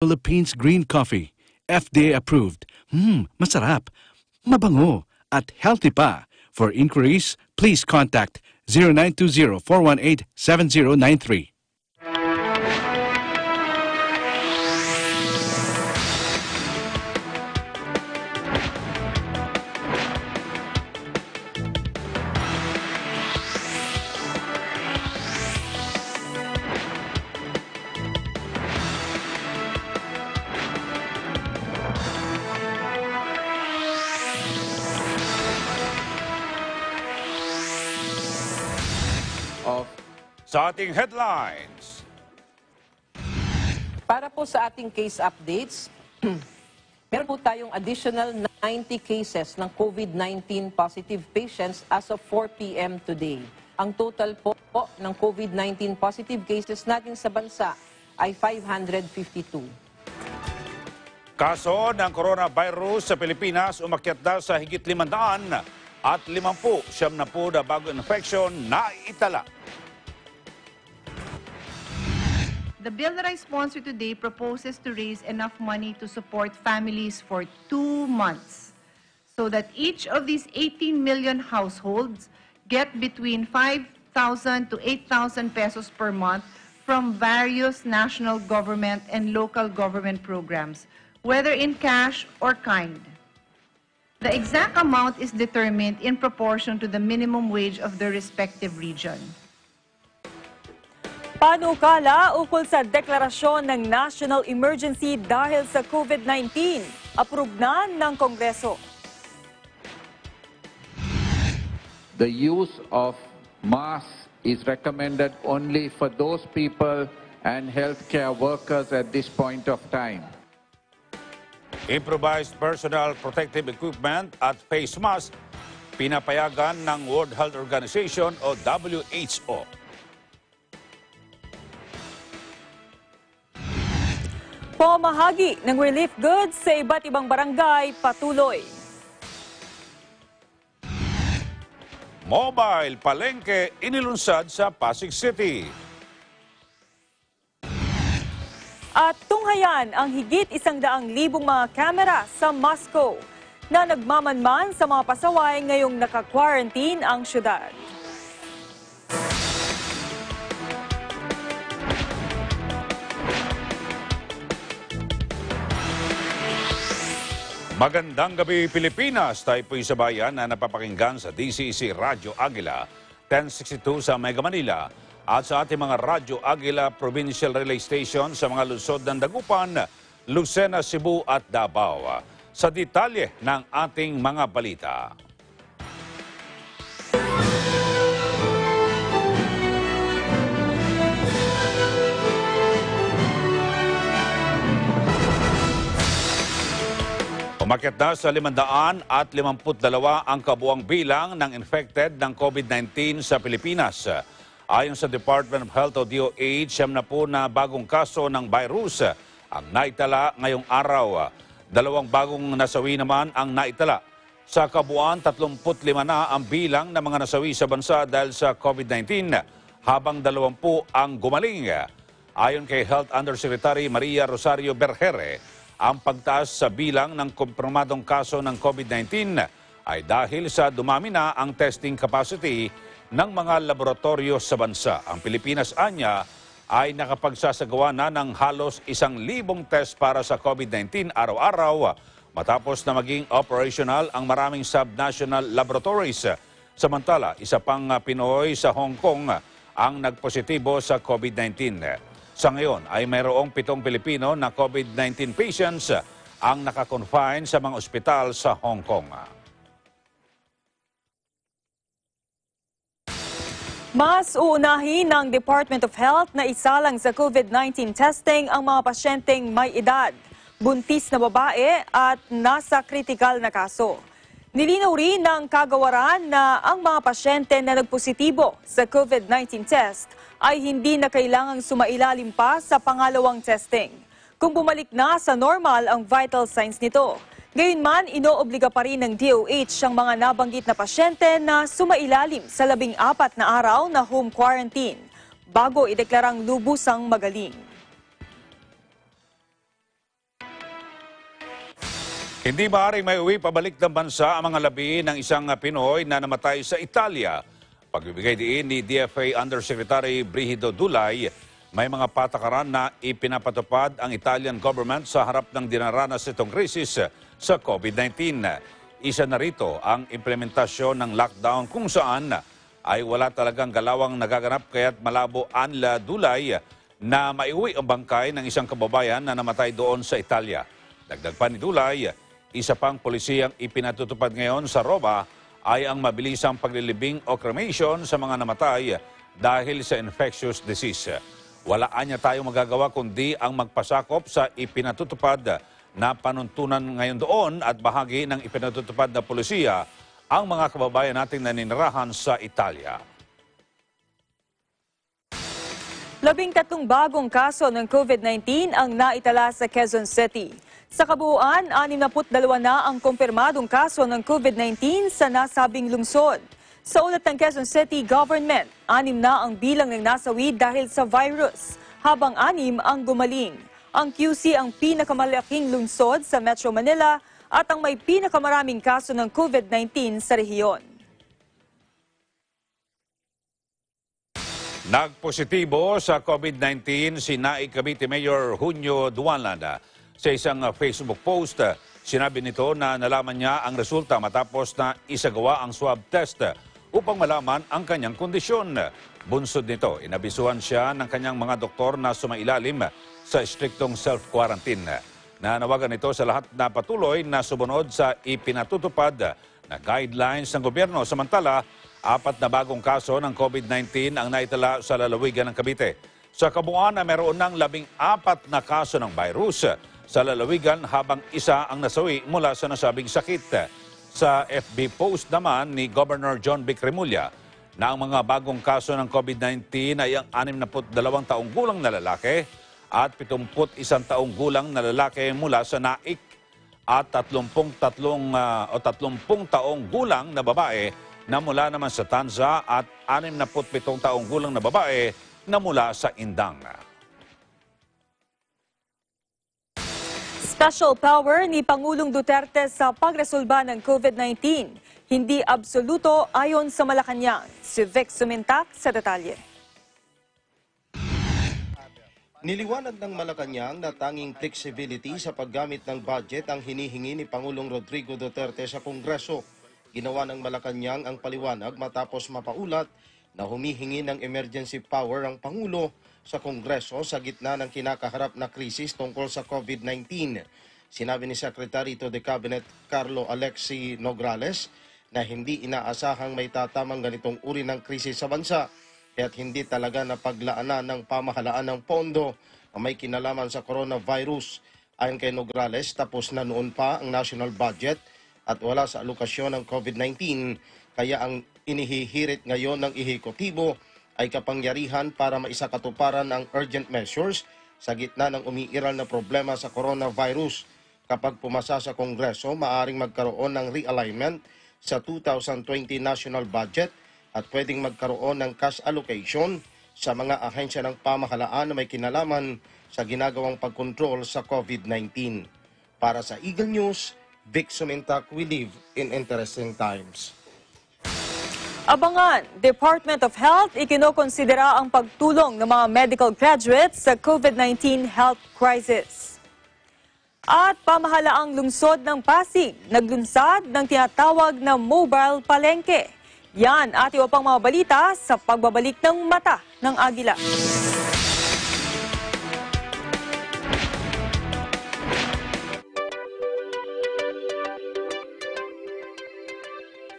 Philippines green coffee. FDA approved. Masarap. Mabango. At healthy pa. For inquiries, please contact 0920-418-7093. Sa ating headlines. Para po sa ating case updates, meron po tayong additional 90 cases ng COVID-19 positive patients as of 4 p.m. today. Ang total po ng COVID-19 positive cases natin sa bansa ay 552. Kaso ng coronavirus sa Pilipinas umakyat na sa higit 500 at 50 na bago infection na itala. The bill that I sponsor today proposes to raise enough money to support families for 2 months so that each of these 18 million households get between 5,000 to 8,000 pesos per month from various national government and local government programs, whether in cash or kind. The exact amount is determined in proportion to the minimum wage of the respective region. Panukala ukol sa deklarasyon ng national emergency dahil sa COVID-19. Approve na ng Kongreso. The use of masks is recommended only for those people and healthcare workers at this point of time. Improvised personal protective equipment at face mask pinapayagan ng World Health Organization o WHO. Pamahagi ng relief goods sa iba't ibang barangay patuloy. Mobile palengke inilunsad sa Pasig City. At tunghayan ang higit 100,000 mga kamera sa Moscow na nagmamanman sa mga pasaway ngayong naka-quarantine ang syudad. Magandang gabi Pilipinas, tayo po'y sa bayan na napapakinggan sa DCC Radyo Agila, 1062 sa Mega Manila at sa ating mga Radyo Agila Provincial Relay Station sa mga lungsod ng Dagupan, Lucena, Cebu at Davao. Sa detalye ng ating mga balita. Umakyat na sa 552 ang kabuang bilang ng infected ng COVID-19 sa Pilipinas. Ayon sa Department of Health o DOH, 70 na bagong kaso ng virus ang naitala ngayong araw. 2 bagong nasawi naman ang naitala. Sa kabuuan, 35 na ang bilang ng mga nasawi sa bansa dahil sa COVID-19, habang 20 ang gumaling. Ayon kay Health Undersecretary Maria Rosario Bergere, ang pagtaas sa bilang ng kumpirmadong kaso ng COVID-19 ay dahil sa dumami na ang testing capacity ng mga laboratorio sa bansa. Ang Pilipinas anya ay nakapagsasagawa na ng halos 1,000 test para sa COVID-19 araw-araw matapos na maging operational ang maraming sub-national laboratories. Samantala, isa pang Pinoy sa Hong Kong ang nagpositibo sa COVID-19. Sa ngayon ay mayroong 7 Pilipino na COVID-19 patients ang nakakonfine sa mga ospital sa Hong Kong. Mas uunahin ng Department of Health na isalang sa COVID-19 testing ang mga pasyenteng may edad, buntis na babae at nasa kritikal na kaso. Nilinaw rin ng kagawaran na ang mga pasyente na nagpositibo sa COVID-19 test ay hindi na kailangang sumailalim pa sa pangalawang testing kung bumalik na sa normal ang vital signs nito. Gayunman, inoobliga pa rin ng DOH ang mga nabanggit na pasyente na sumailalim sa 14 na araw na home quarantine bago ideklarang lubusang magaling. Hindi maaaring may uwi pabalik ng bansa ang mga labi ng isang Pinoy na namatay sa Italia. Pagbibigay diin ni DFA Undersecretary Brigido Dulay, may mga patakaran na ipinapatupad ang Italian government sa harap ng dinaranas nitong krisis sa COVID-19. Isa na rito ang implementasyon ng lockdown kung saan ay wala talagang galawang nagaganap kaya't malabo anla Dulay na maiuwi ang bangkay ng isang kababayan na namatay doon sa Italia. Dagdag pa ni Dulay, isa pang polisiyang ipinatutupad ngayon sa Roma ay ang mabilisang paglilibing o cremation sa mga namatay dahil sa infectious disease. Wala niya tayong magagawa kundi ang magpasakop sa ipinatutupad na panuntunan ngayon doon at bahagi ng ipinatutupad na polisiya ang mga kababayan nating naninirahan sa Italia. 13 bagong kaso ng COVID-19 ang naitala sa Quezon City. Sa kabuuan, 62 na ang kumpirmadong kaso ng COVID-19 sa nasabing lungsod. Sa ulat ng Quezon City Government, 6 na ang bilang ng nasawi dahil sa virus, habang 6 ang gumaling. Ang QC ang pinakamalaking lungsod sa Metro Manila at ang may pinakamaraming kaso ng COVID-19 sa rehiyon. Nagpositibo sa COVID-19 si Naik Cavite Mayor Junio Duanlanda. Sa isang Facebook post, sinabi nito na nalaman niya ang resulta matapos na isagawa ang swab test upang malaman ang kanyang kondisyon. Bunsod nito, inabisuhan siya ng kanyang mga doktor na sumailalim sa striktong self-quarantine. Nanawagan ito sa lahat na patuloy na sumunod sa ipinatutupad na guidelines ng gobyerno. Samantala, 4 na bagong kaso ng COVID-19 ang naitala sa lalawigan ng Cavite. Sa kabuuan, meron ng 14 na kaso ng virus sa lalawigan habang 1 ang nasawi mula sa nasabing sakit. Sa FB post naman ni Governor John Vic Remulla na ang mga bagong kaso ng COVID-19 ay ang 62 taong gulang na lalaki at 71 taong gulang na lalaki mula sa Naik at 30 taong gulang na babae na mula naman sa Tanza at 67 taong gulang na babae na mula sa Indang. Special power ni Pangulong Duterte sa pagresolba ng COVID-19. Hindi absoluto ayon sa Malacanang. Si Vic Sumintak sa detalye. Niliwanag ng Malacanang na tanging flexibility sa paggamit ng budget ang hinihingi ni Pangulong Rodrigo Duterte sa Kongreso. Ginawa ng Malacanang ang paliwanag matapos mapaulat na humihingi ng emergency power ang Pangulo sa Kongreso sa gitna ng kinakaharap na krisis tungkol sa COVID-19. Sinabi ni Secretary to the Cabinet Carlo Alexi Nograles na hindi inaasahang may tatamang ganitong uri ng krisis sa bansa kaya't hindi talaga napaglaanan ng pamahalaan ng pondo na may kinalaman sa coronavirus. Ayon kay Nograles, tapos na noon pa ang national budget at wala sa alokasyon ng COVID-19 kaya ang inihihirit ngayon ng ehekutibo ay kapangyarihan para maisakatuparan ang urgent measures sa gitna ng umiiral na problema sa coronavirus. Kapag pumasa sa Kongreso, maaring magkaroon ng realignment sa 2020 national budget at pwedeng magkaroon ng cash allocation sa mga ahensya ng pamahalaan na may kinalaman sa ginagawang pagkontrol sa COVID-19. Para sa Eagle News, Vic Sumintak, we live in interesting times. Abangan, Department of Health ikinokonsidera ang pagtulong ng mga medical graduates sa COVID-19 health crisis. At pamahalaang lungsod ng Pasig, naglunsad ng tinatawag na mobile palengke. Yan at iba pang mga balita sa pagbabalik ng Mata ng Agila.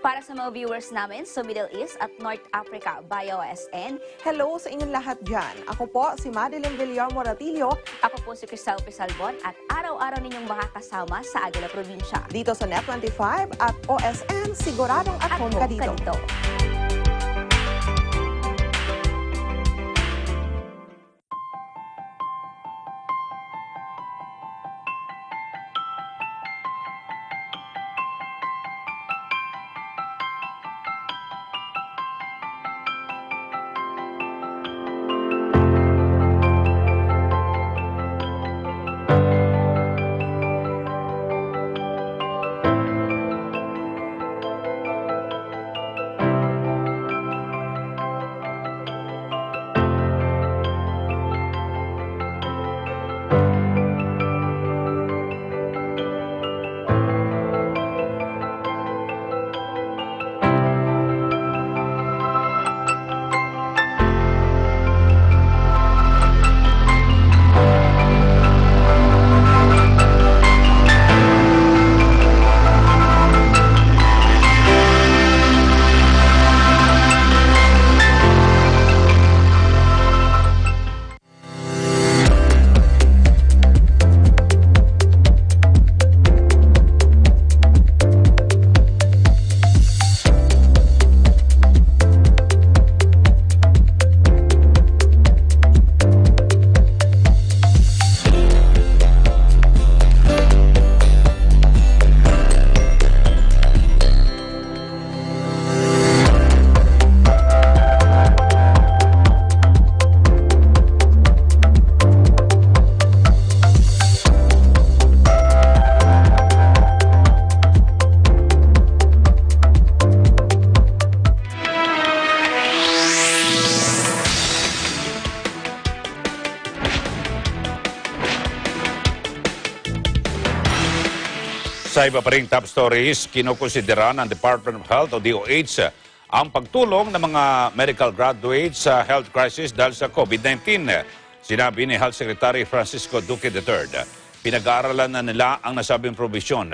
Para sa mga viewers namin sa Middle East at North Africa via OSN. Hello sa inyong lahat dyan. Ako po si Madeline Villar Moratillo. Ako po si Cristal Pisalbon at araw-araw ninyong makakasama sa Agila Provincia. Dito sa Net25 at OSN, siguradong at home ka dito. Sa iba pa ring top stories, kinukonsidera ng Department of Health o DOH ang pagtulong ng mga medical graduates sa health crisis dahil sa COVID-19. Sinabi ni Health Secretary Francisco Duque III, pinag-aaralan na nila ang nasabing probisyon.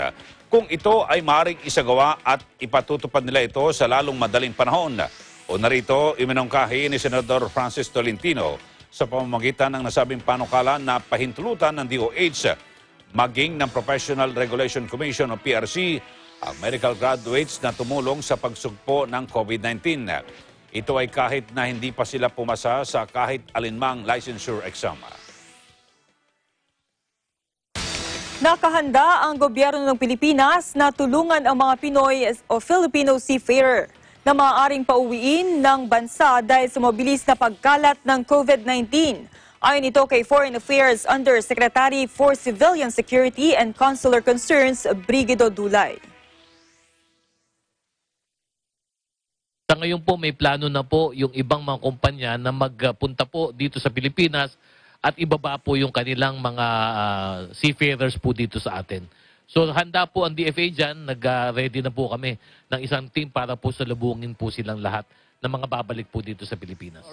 Kung ito ay maaaring isagawa at ipatutupad nila ito sa lalong madaling panahon. O narito, iminungkahi ni Senador Francis Tolentino sa pamamagitan ng nasabing panukala na pahintulutan ng DOH maging ng Professional Regulation Commission o PRC ang medical graduates na tumulong sa pagsugpo ng COVID-19. Ito ay kahit na hindi pa sila pumasa sa kahit alinmang licensure exam. Nakahanda ang gobyerno ng Pilipinas na tulungan ang mga Pinoy o Filipino seafarer na maaaring pauwiin ng bansa dahil sa mabilis na pagkalat ng COVID-19. Ayon ito kay Foreign Affairs Undersecretary for Civilian Security and Consular Concerns, Brigido Dulay. Sa ngayon po may plano na po yung ibang mga kumpanya na magpunta po dito sa Pilipinas at ibaba po yung kanilang mga seafarers po dito sa atin. So handa po ang DFA dyan, nag-ready na po kami ng isang team para po salubungin po silang lahat ng mga babalik po dito sa Pilipinas.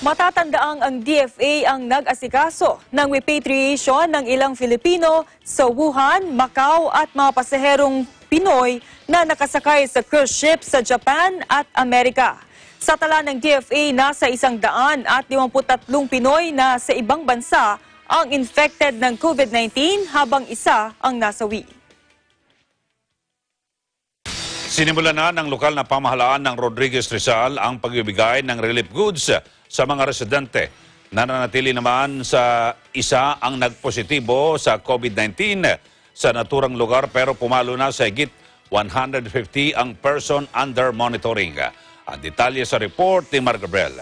Matatandaang ang DFA ang nag-asikaso ng repatriation ng ilang Filipino sa Wuhan, Macau at mga pasaherong Pinoy na nakasakay sa cruise ship sa Japan at Amerika. Sa tala ng DFA, nasa 153 Pinoy na sa ibang bansa ang infected ng COVID-19 habang isa ang nasawi. Sinimulan na ng lokal na pamahalaan ng Rodriguez Rizal ang pagbibigay ng relief goods sa mga residente. Nananatili naman sa isa ang nagpositibo sa COVID-19 sa naturang lugar pero pumalo na sa higit 150 ang person under monitoring. Ang detalye sa report ni Mar Gabriel.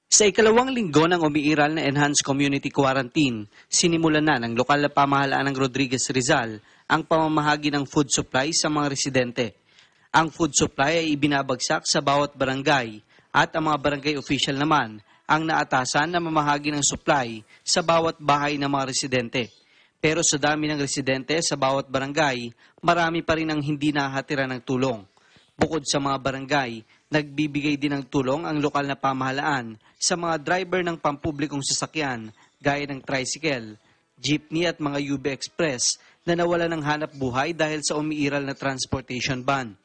Sa ikalawang linggo ng umiiral na Enhanced Community Quarantine, sinimulan na ng lokal na pamahalaan ng Rodriguez Rizal ang pamamahagi ng food supply sa mga residente. Ang food supply ay ibinabagsak sa bawat barangay at ang mga barangay official naman ang naatasan na mamahagi ng supply sa bawat bahay ng mga residente. Pero sa dami ng residente sa bawat barangay, marami pa rin ang hindi nahatira ng tulong. Bukod sa mga barangay, nagbibigay din ng tulong ang lokal na pamahalaan sa mga driver ng pampublikong sasakyan gaya ng tricycle, jeepney at mga UB Express na nawala ng hanap buhay dahil sa umiiral na transportation ban.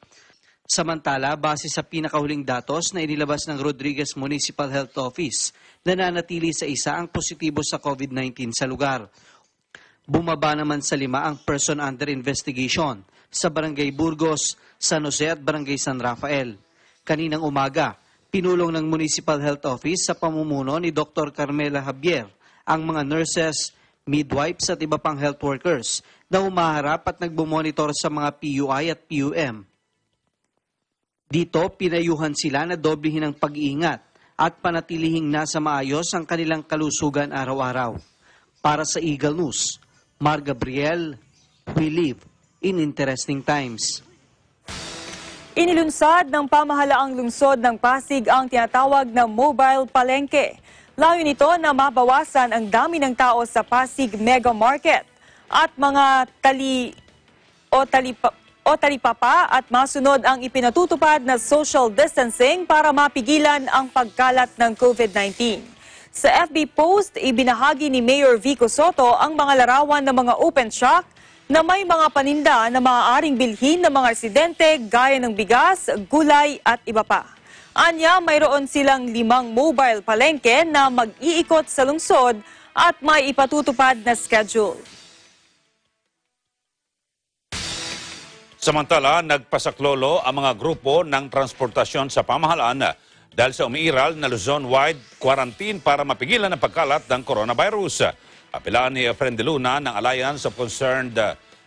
Samantala, base sa pinakahuling datos na inilabas ng Rodriguez Municipal Health Office, nananatili sa isa ang positibo sa COVID-19 sa lugar. Bumaba naman sa 5 ang person under investigation sa Barangay Burgos, San Jose at Barangay San Rafael. Kaninang umaga, pinulong ng Municipal Health Office sa pamumuno ni Dr. Carmela Javier ang mga nurses, midwives at iba pang health workers na humaharap at nagbumonitor sa mga PUI at PUM. Dito, pinayuhan sila na doblehin ang pag-iingat at panatilihing nasa maayos ang kanilang kalusugan araw-araw. Para sa Eagle News, Mar Gabriel, we live in interesting times. Inilunsad ng pamahalaang lungsod ng Pasig ang tinatawag na mobile palengke. Layo nito na mabawasan ang dami ng tao sa Pasig Mega Market at mga talipapa at masunod ang ipinatutupad na social distancing para mapigilan ang pagkalat ng COVID-19. Sa FB post, ibinahagi ni Mayor Vico Soto ang mga larawan ng mga open shack na may mga paninda na maaaring bilhin ng mga residente gaya ng bigas, gulay at iba pa. Anya, mayroon silang 5 mobile palengke na mag-iikot sa lungsod at may ipatutupad na schedule. Samantala, nagpasaklolo ang mga grupo ng transportasyon sa pamahalaan dahil sa umiiral na Luzon-wide quarantine para mapigilan ang pagkalat ng coronavirus. Apelaan ni Efren de Luna ng Alliance of Concerned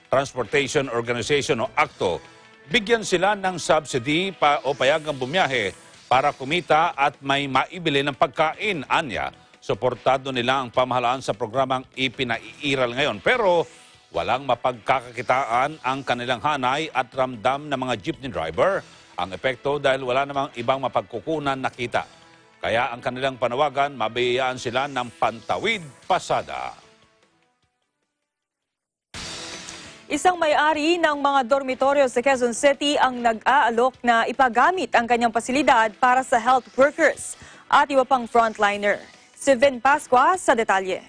Transportation Organization o ACTO, bigyan sila ng subsidy o payagang bumiyahe para kumita at may maibili ng pagkain. Anya, suportado nila ang pamahalaan sa programang ipinaiiral ngayon. Pero walang mapagkakakitaan ang kanilang hanay at ramdam ng mga jeepney driver. Ang epekto dahil wala namang ibang mapagkukunan na kita. Kaya ang kanilang panawagan, mabiyayaan sila ng pantawid pasada. Isang may-ari ng mga dormitoryo sa Quezon City ang nag-aalok na ipagamit ang kanyang pasilidad para sa health workers at iba pang frontliner. Si Vin Pascua sa detalye.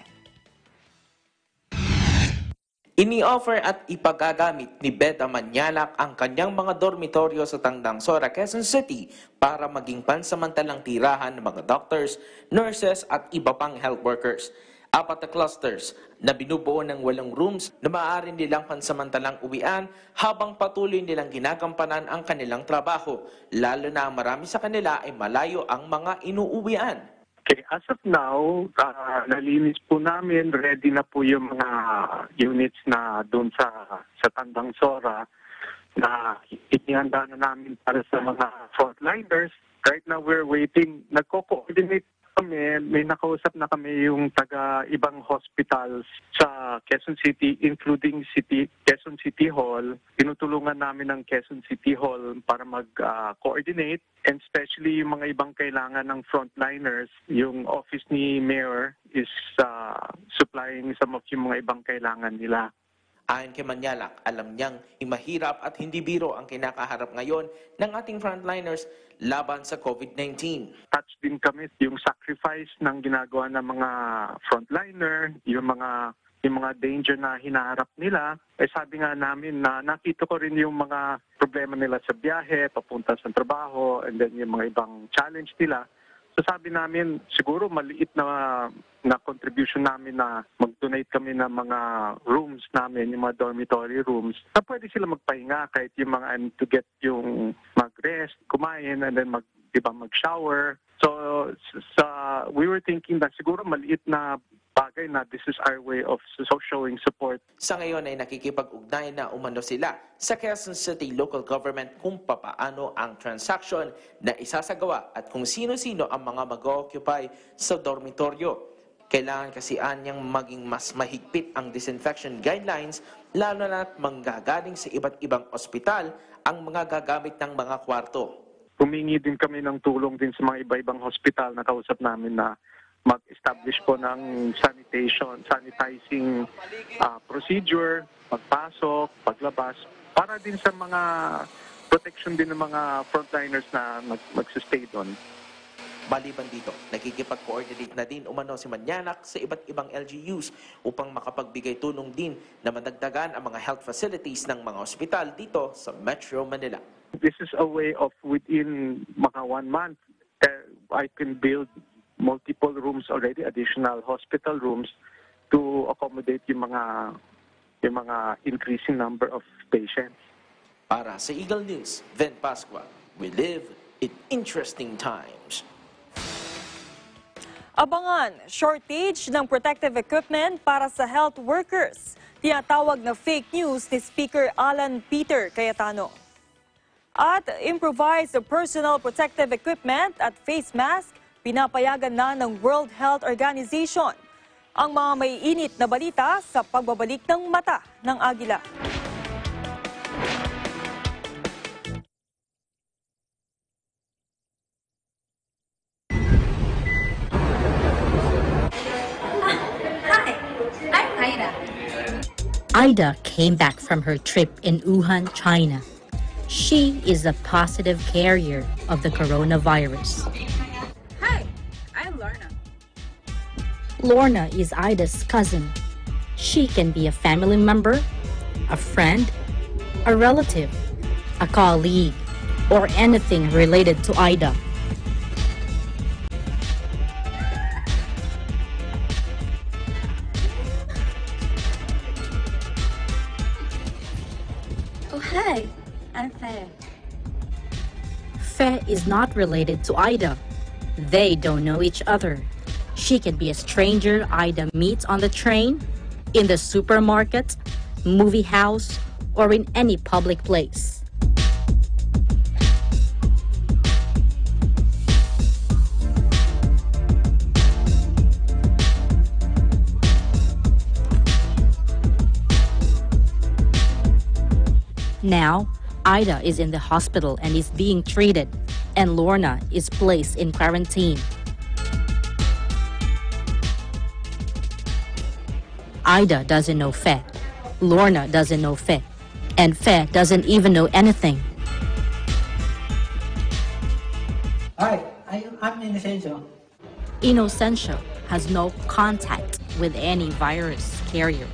Ini-offer at ipagagamit ni Beda Manyalak ang kanyang mga dormitoryo sa Tangdangsora, Quezon City para maging pansamantalang tirahan ng mga doctors, nurses at iba pang health workers. 4 na clusters na binubuo ng 8 rooms na maaari nilang pansamantalang uwian habang patuloy nilang ginagampanan ang kanilang trabaho, lalo na marami sa kanila ay malayo ang mga inuuwian. Okay, as of now, nalinis po namin, ready na po yung mga units na doon sa Tangdangsora na inihanda na namin para sa mga frontliners. Right now, we're waiting. Nagko-coordinate kami, may nakausap na kami yung taga-ibang hospitals sa Quezon City, including Quezon City Hall. Tinutulungan namin ng Quezon City Hall para mag-coordinate, and especially yung mga ibang kailangan ng frontliners. Yung office ni Mayor is supplying some of yung mga ibang kailangan nila. Ayon kay Manyalak, alam niyang mahirap at hindi biro ang kinakaharap ngayon ng ating frontliners laban sa COVID-19. Touch din kami yung sacrifice ng ginagawa ng mga frontliner, yung mga danger na hinaharap nila. Sabi nga namin na nakita ko rin yung mga problema nila sa biyahe, papunta sa trabaho, and then yung mga ibang challenge nila. So sabi namin, siguro maliit na contribution namin na mag-donate kami ng mga rooms namin, yung mga dormitory rooms, na pwede sila magpahinga kahit yung mga to get yung mag-rest, kumain, and then mag-shower. So we were thinking that siguro maliit na bagay na this is our way of showing support. Sa ngayon ay nakikipag-ugnay na umano sila sa Quezon City Local Government kung papaano ang transaction na isasagawa at kung sino-sino ang mga mag-occupy sa dormitoryo. Kailangan kasi anyang maging mas mahigpit ang disinfection guidelines, lalo na't manggagaling sa iba't ibang ospital ang mga gagamit ng mga kwarto. Humingi din kami ng tulong din sa mga iba-ibang hospital na kausap namin na mag-establish po ng sanitizing procedure, pagpasok, paglabas, para din sa mga protection din ng mga frontliners na mag-stay doon. Maliban dito, nakikipag-coordinate na din umano si Manyanak sa iba't ibang LGUs upang makapagbigay tulong din na madagdagan ang mga health facilities ng mga ospital dito sa Metro Manila. This is a way of within mga 1 month, I can build multiple rooms already, additional hospital rooms to accommodate yung mga increasing number of patients. Para sa Eagle News, Vin Pascua, we live in interesting times. Abangan, shortage ng protective equipment para sa health workers. Tinatawag na fake news ni Speaker Alan Peter Cayetano. At improvised personal protective equipment at face mask, pinapayagan na ng World Health Organization. Ang mga may init na balita sa pagbabalik ng mata ng Agila. Hi, I'm Ida. Ida came back from her trip in Wuhan, China. She is a positive carrier of the coronavirus. Lorna is Ida's cousin. She can be a family member, a friend, a relative, a colleague, or anything related to Ida. Oh, hi, I'm Faye. Faye is not related to Ida. They don't know each other. She can be a stranger Ida meets on the train, in the supermarket, movie house, or in any public place. Now, Ida is in the hospital and is being treated, and Lorna is placed in quarantine. Ida doesn't know Faye. Lorna doesn't know Fe, and Fe doesn't even know anything. Hi, I'm Inocencio. Inocencio has no contact with any virus carrier.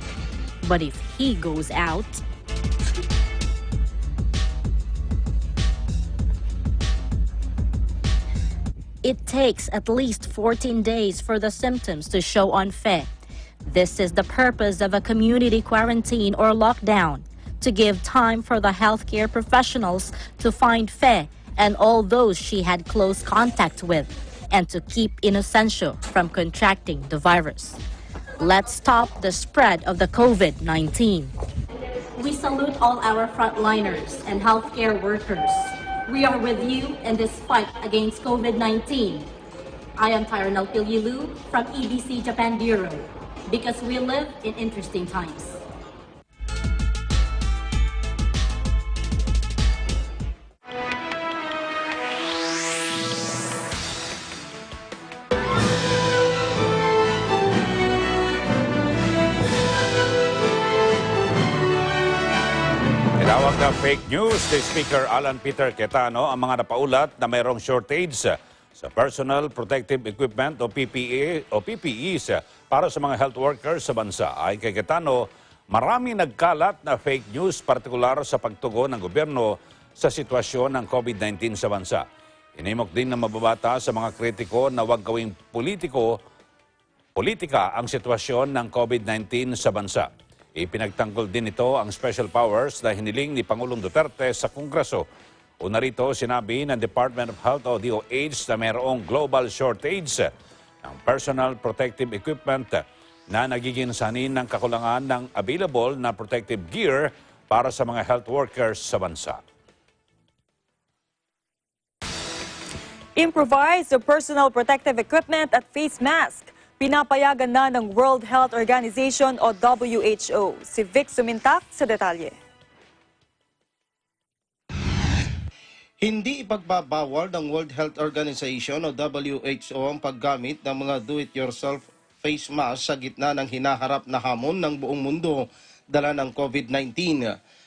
But if he goes out, it takes at least 14 days for the symptoms to show on Fe. This is the purpose of a community quarantine or lockdown, to give time for the healthcare professionals to find Fe and all those she had close contact with, and to keep Inocencio from contracting the virus. Let's stop the spread of the COVID-19. We salute all our frontliners and healthcare workers. We are with you in this fight against COVID-19. I am Tyronel Pililu from EBC Japan Bureau, because we live in interesting times. Tinawag na fake news ni Speaker Alan Peter Cayetano ang mga napaulat na mayroong shortage sa personal protective equipment o PPEs para sa mga health workers sa bansa. Ayon kay Cayetano, marami nagkalat na fake news, partikular sa pagtugon ng gobyerno sa sitwasyon ng COVID-19 sa bansa. Inimok din na mababata sa mga kritiko na huwag gawing politika ang sitwasyon ng COVID-19 sa bansa. Ipinagtanggol din ito ang special powers na hiniling ni Pangulong Duterte sa Kongreso. Una rito, sinabi ng Department of Health o DOH na mayroong global shortage ng personal protective equipment na nagiging sanin ng kakulangan ng available na protective gear para sa mga health workers sa bansa. Improvise the personal protective equipment at face mask. Pinapayagan na ng World Health Organization o WHO. Si Vic Sumintak sa detalye. Hindi ipagbabawal ng World Health Organization o WHO ang paggamit ng mga do-it-yourself face mask sa gitna ng hinaharap na hamon ng buong mundo dala ng COVID-19.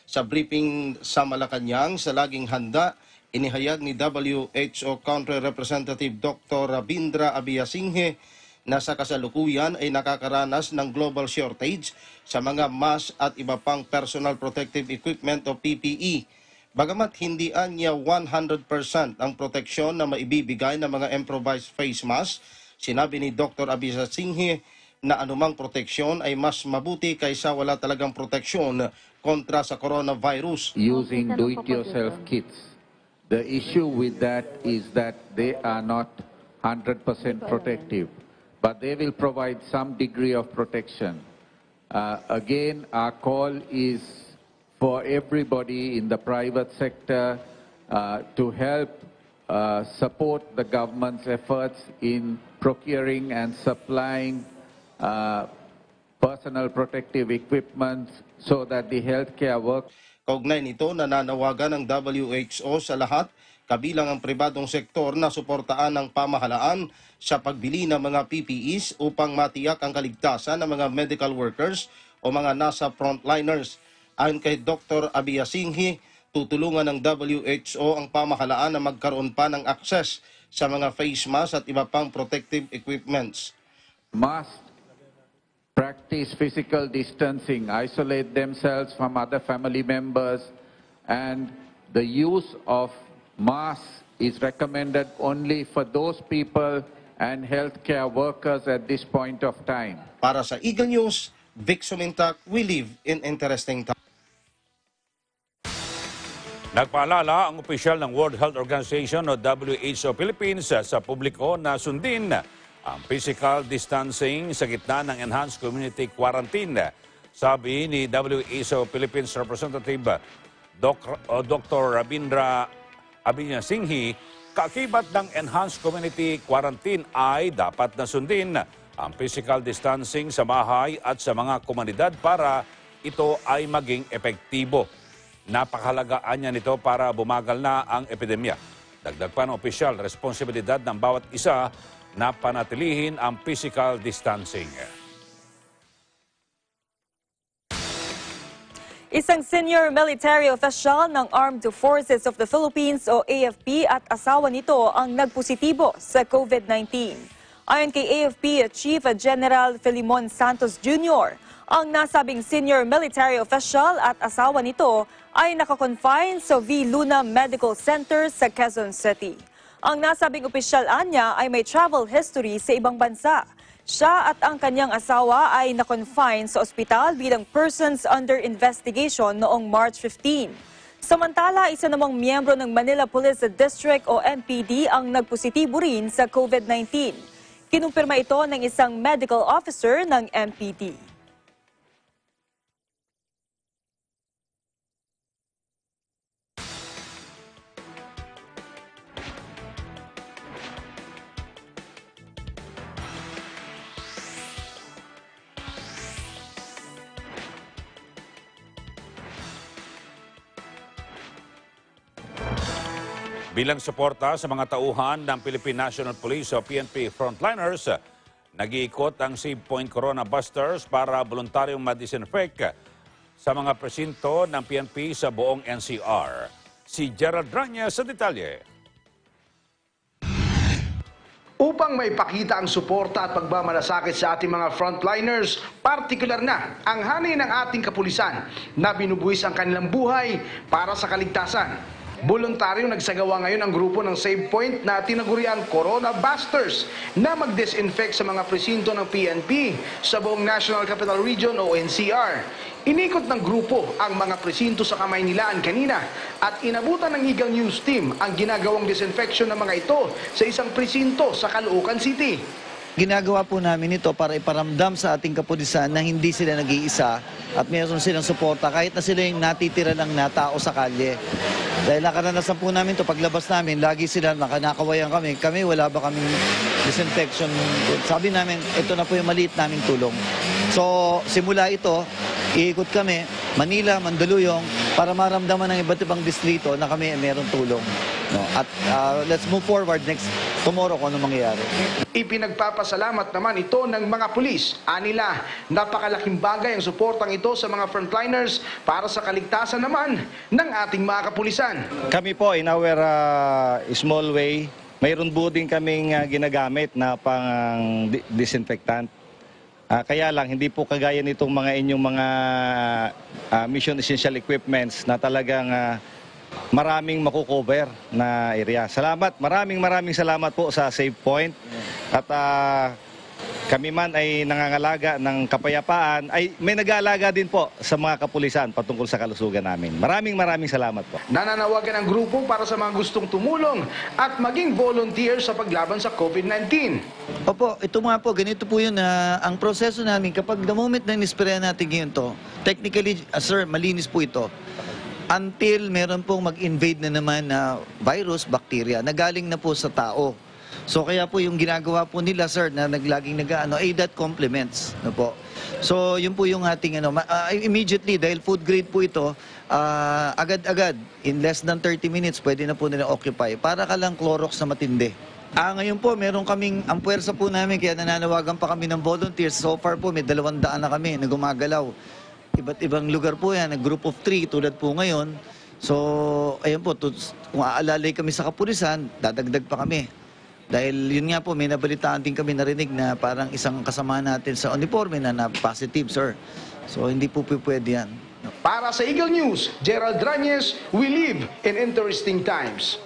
Sa briefing sa Malacanang sa laging handa, inihayag ni WHO Country Representative Dr. Rabindra Abiyasinghe na sa kasalukuyan ay nakakaranas ng global shortage sa mga mask at iba pang personal protective equipment o PPE. Bagamat hindi anya 100% ang proteksyon na maibibigay ng mga improvised face mask, sinabi ni Dr. Abiyasinghe na anumang proteksyon ay mas mabuti kaysa wala talagang proteksyon kontra sa coronavirus. Using do-it-yourself kits. The issue with that is that they are not 100% protective, but they will provide some degree of protection. Again, our call is for everybody in the private sector to help support the government's efforts in procuring and supplying personal protective equipment so that the healthcare workers. Kaugnay nito, nananawagan ng WHO sa lahat, kabilang ang pribadong sektor, na suportaan ng pamahalaan sa pagbili ng mga PPEs upang matiyak ang kaligtasan ng mga medical workers o mga nasa frontliners. Ayon kay Dr. Abiyasinghe, tutulungan ng WHO ang pamahalaan na magkaroon pa ng access sa mga face mask at iba pang protective equipments. Must practice physical distancing, isolate themselves from other family members, and the use of masks is recommended only for those people and healthcare workers at this point of time. Para sa Eagle News, Vic Sumintak, we live in interesting times. Nagpaalala ang opisyal ng World Health Organization o WHO Philippines sa publiko na sundin ang physical distancing sa gitna ng enhanced community quarantine. Sabi ni WHO Philippines Representative Dr. Rabindra Abiyasinghe, kaakibat ng enhanced community quarantine ay dapat na sundin ang physical distancing sa bahay at sa mga komunidad para ito ay maging epektibo. Napakahalagaan niya nito para bumagal na ang epidemya. Dagdag pa ng opisyal, responsibilidad ng bawat isa na panatilihin ang physical distancing. Isang senior military official ng Armed Forces of the Philippines o AFP at asawa nito ang nagpositibo sa COVID-19. Ayon kay AFP Chief General Filimon Santos Jr., ang nasabing senior military official at asawa nito ay nakakonfine sa V. Luna Medical Center sa Quezon City. Ang nasabing opisyal anya ay may travel history sa ibang bansa. Siya at ang kanyang asawa ay na-confine sa ospital bilang persons under investigation noong March 15. Samantala, isa namang miyembro ng Manila Police District o MPD ang nagpositibo rin sa COVID-19. Kinumpirma ito ng isang medical officer ng MPD. Bilang suporta sa mga tauhan ng Philippine National Police o PNP frontliners, nag-iikot ang Save Point Corona Busters para voluntaryong ma-disinfect sa mga presinto ng PNP sa buong NCR. Si Gerald Rania sa detalye. Upang maipakita ang suporta at pagmamalasakit sa ating mga frontliners, partikular na ang hanay ng ating kapulisan na binubuwis ang kanilang buhay para sa kaligtasan. Voluntaryo nagsagawa ngayon ang grupo ng Save Point na tinaguriang Corona Busters na mag-disinfect sa mga presinto ng PNP sa buong National Capital Region o NCR. Inikot ng grupo ang mga presinto sa Kamaynilaan kanina at inabutan ng Eagle News Team ang ginagawang disinfection ng mga ito sa isang presinto sa Caloocan City. Ginagawa po namin ito para iparamdam sa ating kapulisan na hindi sila nag-iisa at mayroon silang suporta kahit na sila yung natitira lang na tao sa kalye. Dahil nakaranasan po namin ito, paglabas namin, lagi sila nakanakawayan kami. Kami, wala ba kaming disinfection? Sabi namin, ito na po yung maliit naming tulong. So, simula ito, iikot kami, Manila, Mandaluyong, para maramdaman ng iba't ibang distrito na kami mayroong tulong. No? At let's move forward tomorrow kung ano mangyayari. Ipinagpapasalamat naman ito ng mga pulis. Anila, napakalaking bagay ang suportang ito sa mga frontliners para sa kaligtasan naman ng ating mga kapulisan. Kami po, in our small way, mayroon po din kaming ginagamit na pang disinfectant. Kaya lang, hindi po kagaya nitong mga inyong mga mission essential equipments na talagang maraming makukover na area. Salamat, maraming salamat po sa Save Point. At kami man ay nangangalaga ng kapayapaan, ay may nag-aalaga din po sa mga kapulisan patungkol sa kalusugan namin. Maraming salamat po. Nananawagan ang grupo para sa mga gustong tumulong at maging volunteer sa paglaban sa COVID-19. Opo, ito nga po, ganito po yun. Ang proseso namin, kapag the moment na nisprayan natin ngayon to, technically, sir, malinis po ito. Until meron pong mag-invade na naman na virus, bacteria, na galing na po sa tao. So kaya po yung ginagawa po nila, sir, na naglaging that complements. No po. So yun po yung ating immediately, dahil food grade po ito, agad-agad, in less than 30 minutes, pwede na po nila occupy. Para ka lang Clorox na matindi. Ngayon po, meron kaming, ang puwersa po namin, kaya nananawagan pa kami ng volunteers. So far po, may 200 na kami na gumagalaw. Iba't ibang lugar po yan, group of 3 tulad po ngayon. So, ayun po, kung aalalay kami sa kapulisan, dadagdag pa kami. Dahil yun nga po, may nabalitaan din kami narinig na parang isang kasama natin sa uniforme na positive, sir. So, hindi po pwede yan. Para sa Eagle News, Gerald Ranyes, we live in interesting times.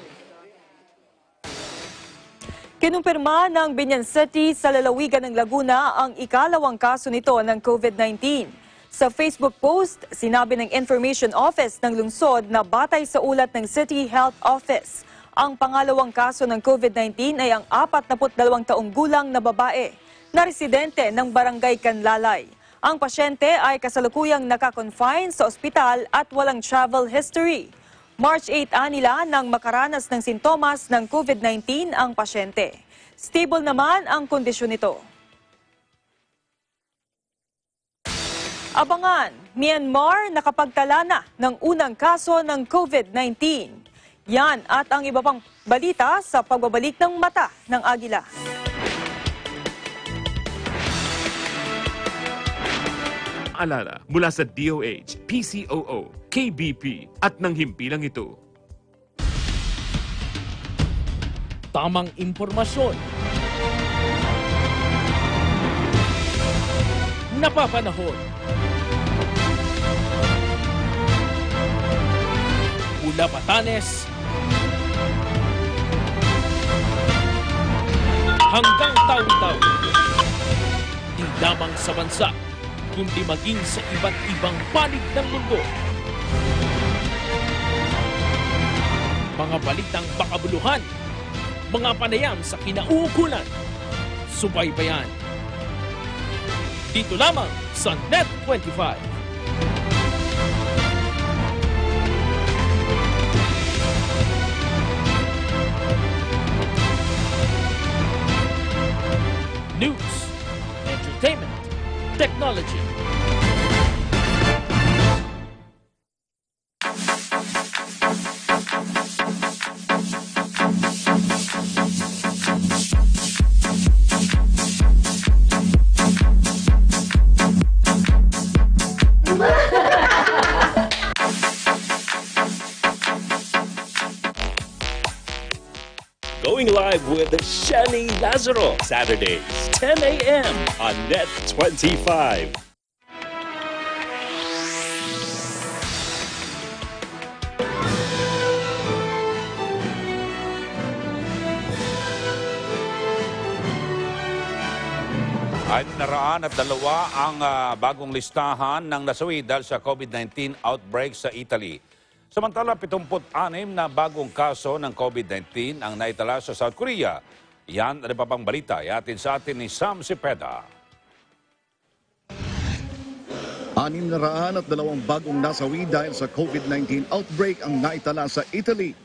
Kinumpirma ng Binyan City sa lalawigan ng Laguna ang ikalawang kaso nito ng COVID-19. Sa Facebook post, sinabi ng Information Office ng lungsod na batay sa ulat ng City Health Office, ang pangalawang kaso ng COVID-19 ay ang 42 taong gulang na babae na residente ng Barangay Canlalay. Ang pasyente ay kasalukuyang nakakonfine sa ospital at walang travel history. March 8 nila nang makaranas ng sintomas ng COVID-19 ang pasyente. Stable naman ang kondisyon nito. Abangan, Myanmar nakapagtala na ng unang kaso ng COVID-19. Yan at ang iba pang balita sa pagbabalik ng mata ng Agila. Alala mula sa DOH, PCOO, KBP at ng himpilang ito. Tamang impormasyon. Napapanahon. Mula Batanes hanggang taon-taon. Di lamang sa bansa, kundi maging sa iba't ibang panig ng mundo. Mga balitang makabuluhan, mga panayam sa kinauukulan, subaybayan. Dito lamang sa Net 25. News, entertainment, technology. Going live with Shelly Lazaro, Saturdays, 10 a.m. on Net 25. Ay naraan at dalawa ang bagong listahan ng nasawi dahil sa COVID-19 outbreak sa Italy. Samantala, 76 na bagong kaso ng COVID-19 ang naitala sa South Korea. Yan ang iba pang balita. Ihatid sa atin ni Sam Cepeda. 602 bagong nasawi dahil sa COVID-19 outbreak ang naitala sa Italy.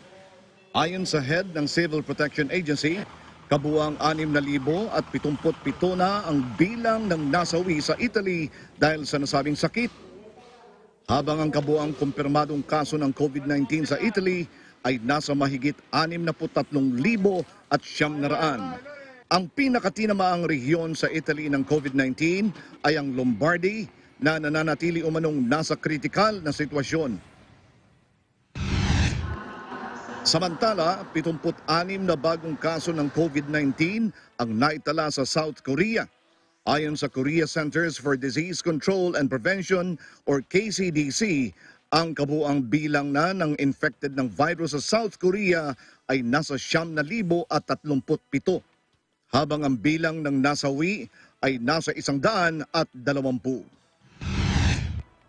Ayon sa head ng Civil Protection Agency, kabuang 6,077 na ang bilang ng nasawi sa Italy dahil sa nasabing sakit. Habang ang kabuang kumpirmadong kaso ng COVID-19 sa Italy ay nasa mahigit 63,900. Ang pinakatinamaang rehiyon sa Italy ng COVID-19 ay ang Lombardy na nananatili umanong nasa kritikal na sitwasyon. Samantala, 76 na bagong kaso ng COVID-19 ang naitala sa South Korea. Ayon sa Korea Centers for Disease Control and Prevention or KCDC, ang kabuang bilang na ng infected ng virus sa South Korea ay nasa 9,037, habang ang bilang ng nasawi ay nasa 120.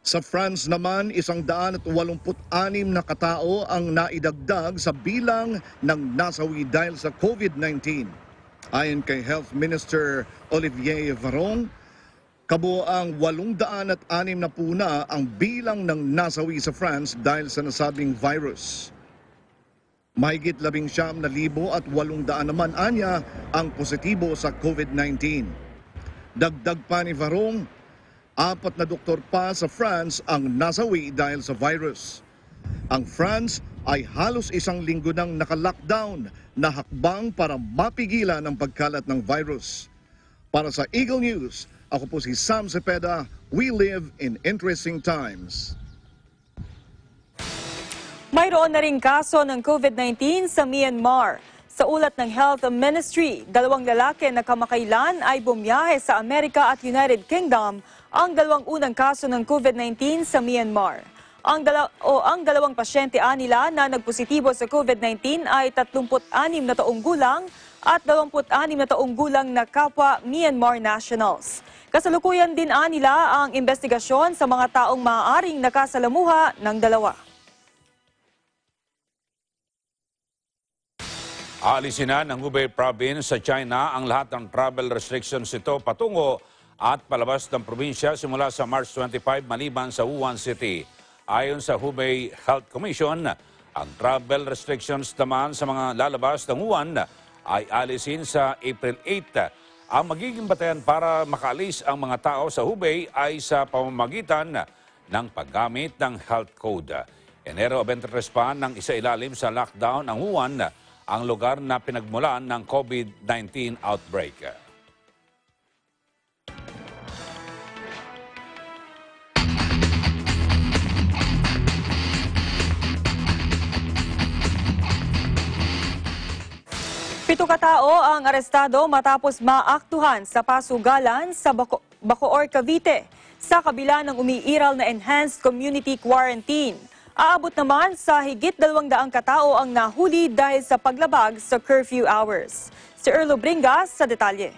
Sa France naman, 186 na katao ang naidagdag sa bilang ng nasawi dahil sa COVID-19. Ayon kay Health Minister Olivier Varong, kabuoang 860 na ang bilang ng nasawi sa France dahil sa nasabing virus. Mahigit 19,800 naman anya ang positibo sa COVID-19. Dagdag pa ni Varong, 4 na doktor pa sa France ang nasawi dahil sa virus. Ang France ay halos 1 linggo nang naka-lockdown na hakbang para mapigilan ang pagkalat ng virus. Para sa Eagle News, ako po si Sam Cepeda. We live in interesting times. Mayroon na ring kaso ng COVID-19 sa Myanmar. Sa ulat ng Health Ministry, 2 lalaki na kamakailan ay bumiyahe sa Amerika at United Kingdom ang 2 unang kaso ng COVID-19 sa Myanmar. Ang 2 pasyente nila na nagpositibo sa COVID-19 ay 36 na taong gulang at 26 na taong gulang na kapwa Myanmar nationals. Kasalukuyan din nila ang investigasyon sa mga taong maaaring nakasalamuha ng dalawa. Aalisin na ng Hubei Province sa China ang lahat ng travel restrictions ito patungo at palabas ng probinsya simula sa March 25 maliban sa Wuhan City. Ayon sa Hubei Health Commission, ang travel restrictions naman sa mga lalabas ng Wuhan ay alisin sa April 8. Ang magiging batayan para makaalis ang mga tao sa Hubei ay sa pamamagitan ng paggamit ng health code. Enero 23 pa nang isailalim sa lockdown ang Wuhan, ang lugar na pinagmulan ng COVID-19 outbreak. 7 katao ang arestado matapos maaktuhan sa pasugalan sa Bacoor, Cavite sa kabila ng umiiral na enhanced community quarantine. Aabot naman sa higit 200 katao ang nahuli dahil sa paglabag sa curfew hours. Si Erlo Bringas sa detalye.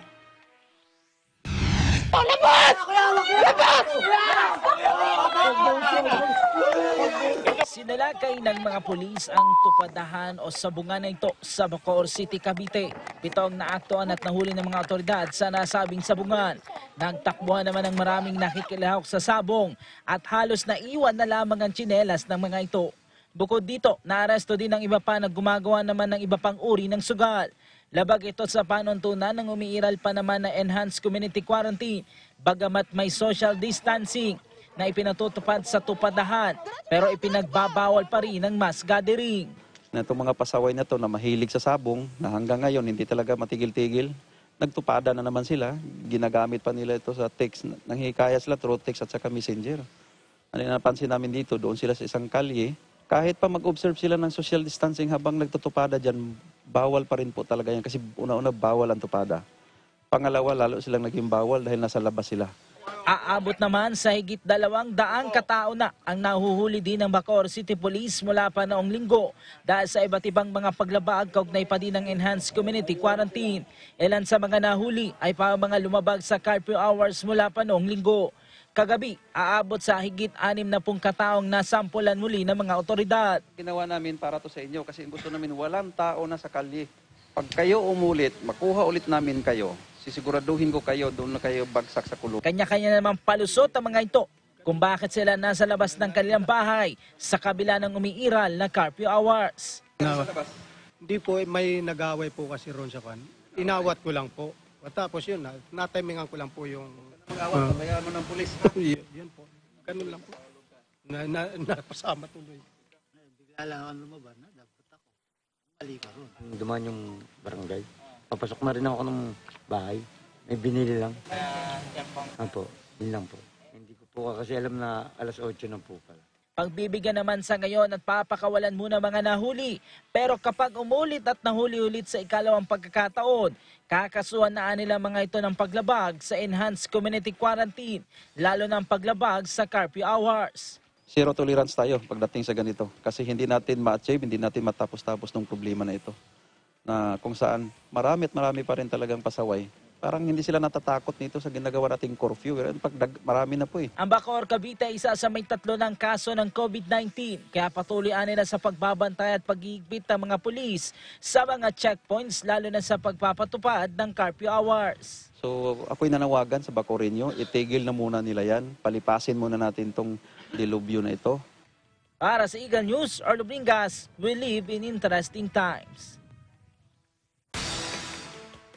Sinalakay ng mga pulis ang tupadahan o sabungan na ito sa Bacoor City, Cavite. 7 ang naaktuhan at nahuli ng mga otoridad sa nasabing sabungan. Nagtakbuhan naman ng maraming nakikilahok sa sabong at halos naiwan na lamang ang tsinelas ng mga ito. Bukod dito, naaresto din ang iba pa na gumagawa naman ng iba pang uri ng sugal. Labag ito sa panuntunan ng umiiral pa naman na enhanced community quarantine, bagamat may social distancing na ipinatutupad sa tupadahan pero ipinagbabawal pa rin ang mass gathering. Itong mga pasaway na to na mahilig sa sabong na hanggang ngayon hindi talaga matigil-tigil, nagtupada na naman sila. Ginagamit pa nila ito sa text, nanghihikaya sila through text at saka messenger. Ano napansin namin dito, doon sila sa isang kalye. Kahit pa mag-observe sila ng social distancing habang nagtutupada dyan, bawal pa rin po talaga yan kasi una-una bawal ang tupada. Pangalawa, lalo silang naging bawal dahil nasa labas sila. Aabot naman sa higit 200 katao na ang nahuhuli din ng Bacoor City Police mula pa noong linggo dahil sa iba't ibang mga paglabag kaugnay pa din ng enhanced community quarantine. Ilan sa mga nahuli ay pa mga lumabag sa curfew hours mula pa noong linggo. Kagabi, aabot sa higit 60 kataong nasampulan muli ng mga otoridad. Ginawa namin para to sa inyo kasi gusto namin walang tao na sa kalye. Pag kayo umulit, makuha ulit namin kayo. Sisiguraduhin ko kayo, doon na kayo bagsak sa kulong. Kanya-kanya naman palusot ang mga ito kung bakit sila nasa labas ng kanilang bahay sa kabila ng umiiral na curfew hours. Hindi po, may nag-away po kasi ron sa kan. Inawat ko lang po. Tapos yun, natimingan ko lang po yung... Mag-awat, bayaan mo ng pulis. Yan po, ganun lang po. Napasama tuloy. Bigla lang ako lumabas na, dapat ako. Mali ka ron. Dumaan yung barangay. Papasok na rin ako ng bahay. May binili lang. Apo, yun lang po. Hindi ko po kasi alam na alas 8 na po pala. Pagbibigyan naman sa ngayon at papakawalan muna mga nahuli. Pero kapag umulit at nahuli ulit sa ikalawang pagkakataon, kakasuhan na nila mga ito ng paglabag sa enhanced community quarantine, lalo ng paglabag sa curfew hours. Zero tolerance tayo pagdating sa ganito kasi hindi natin ma-achieve, hindi natin matapos-tapos ng problema na ito. Na kung saan marami pa rin talagang pasaway. Parang hindi sila natatakot nito sa ginagawa nating curfew. Marami na po eh. Ang Bacoor, Cavite ay isa sa may 3 ng kaso ng COVID-19. Kaya patuloy nila sa pagbabantay at paghihigpit ng mga pulis sa mga checkpoints lalo na sa pagpapatupad ng curfew hours. So ako'y nanawagan sa Bacoreño, itigil na muna nila yan. Palipasin muna natin tong dilubyo na ito. Para sa Eagle News, Erlo Bringas, we live in interesting times.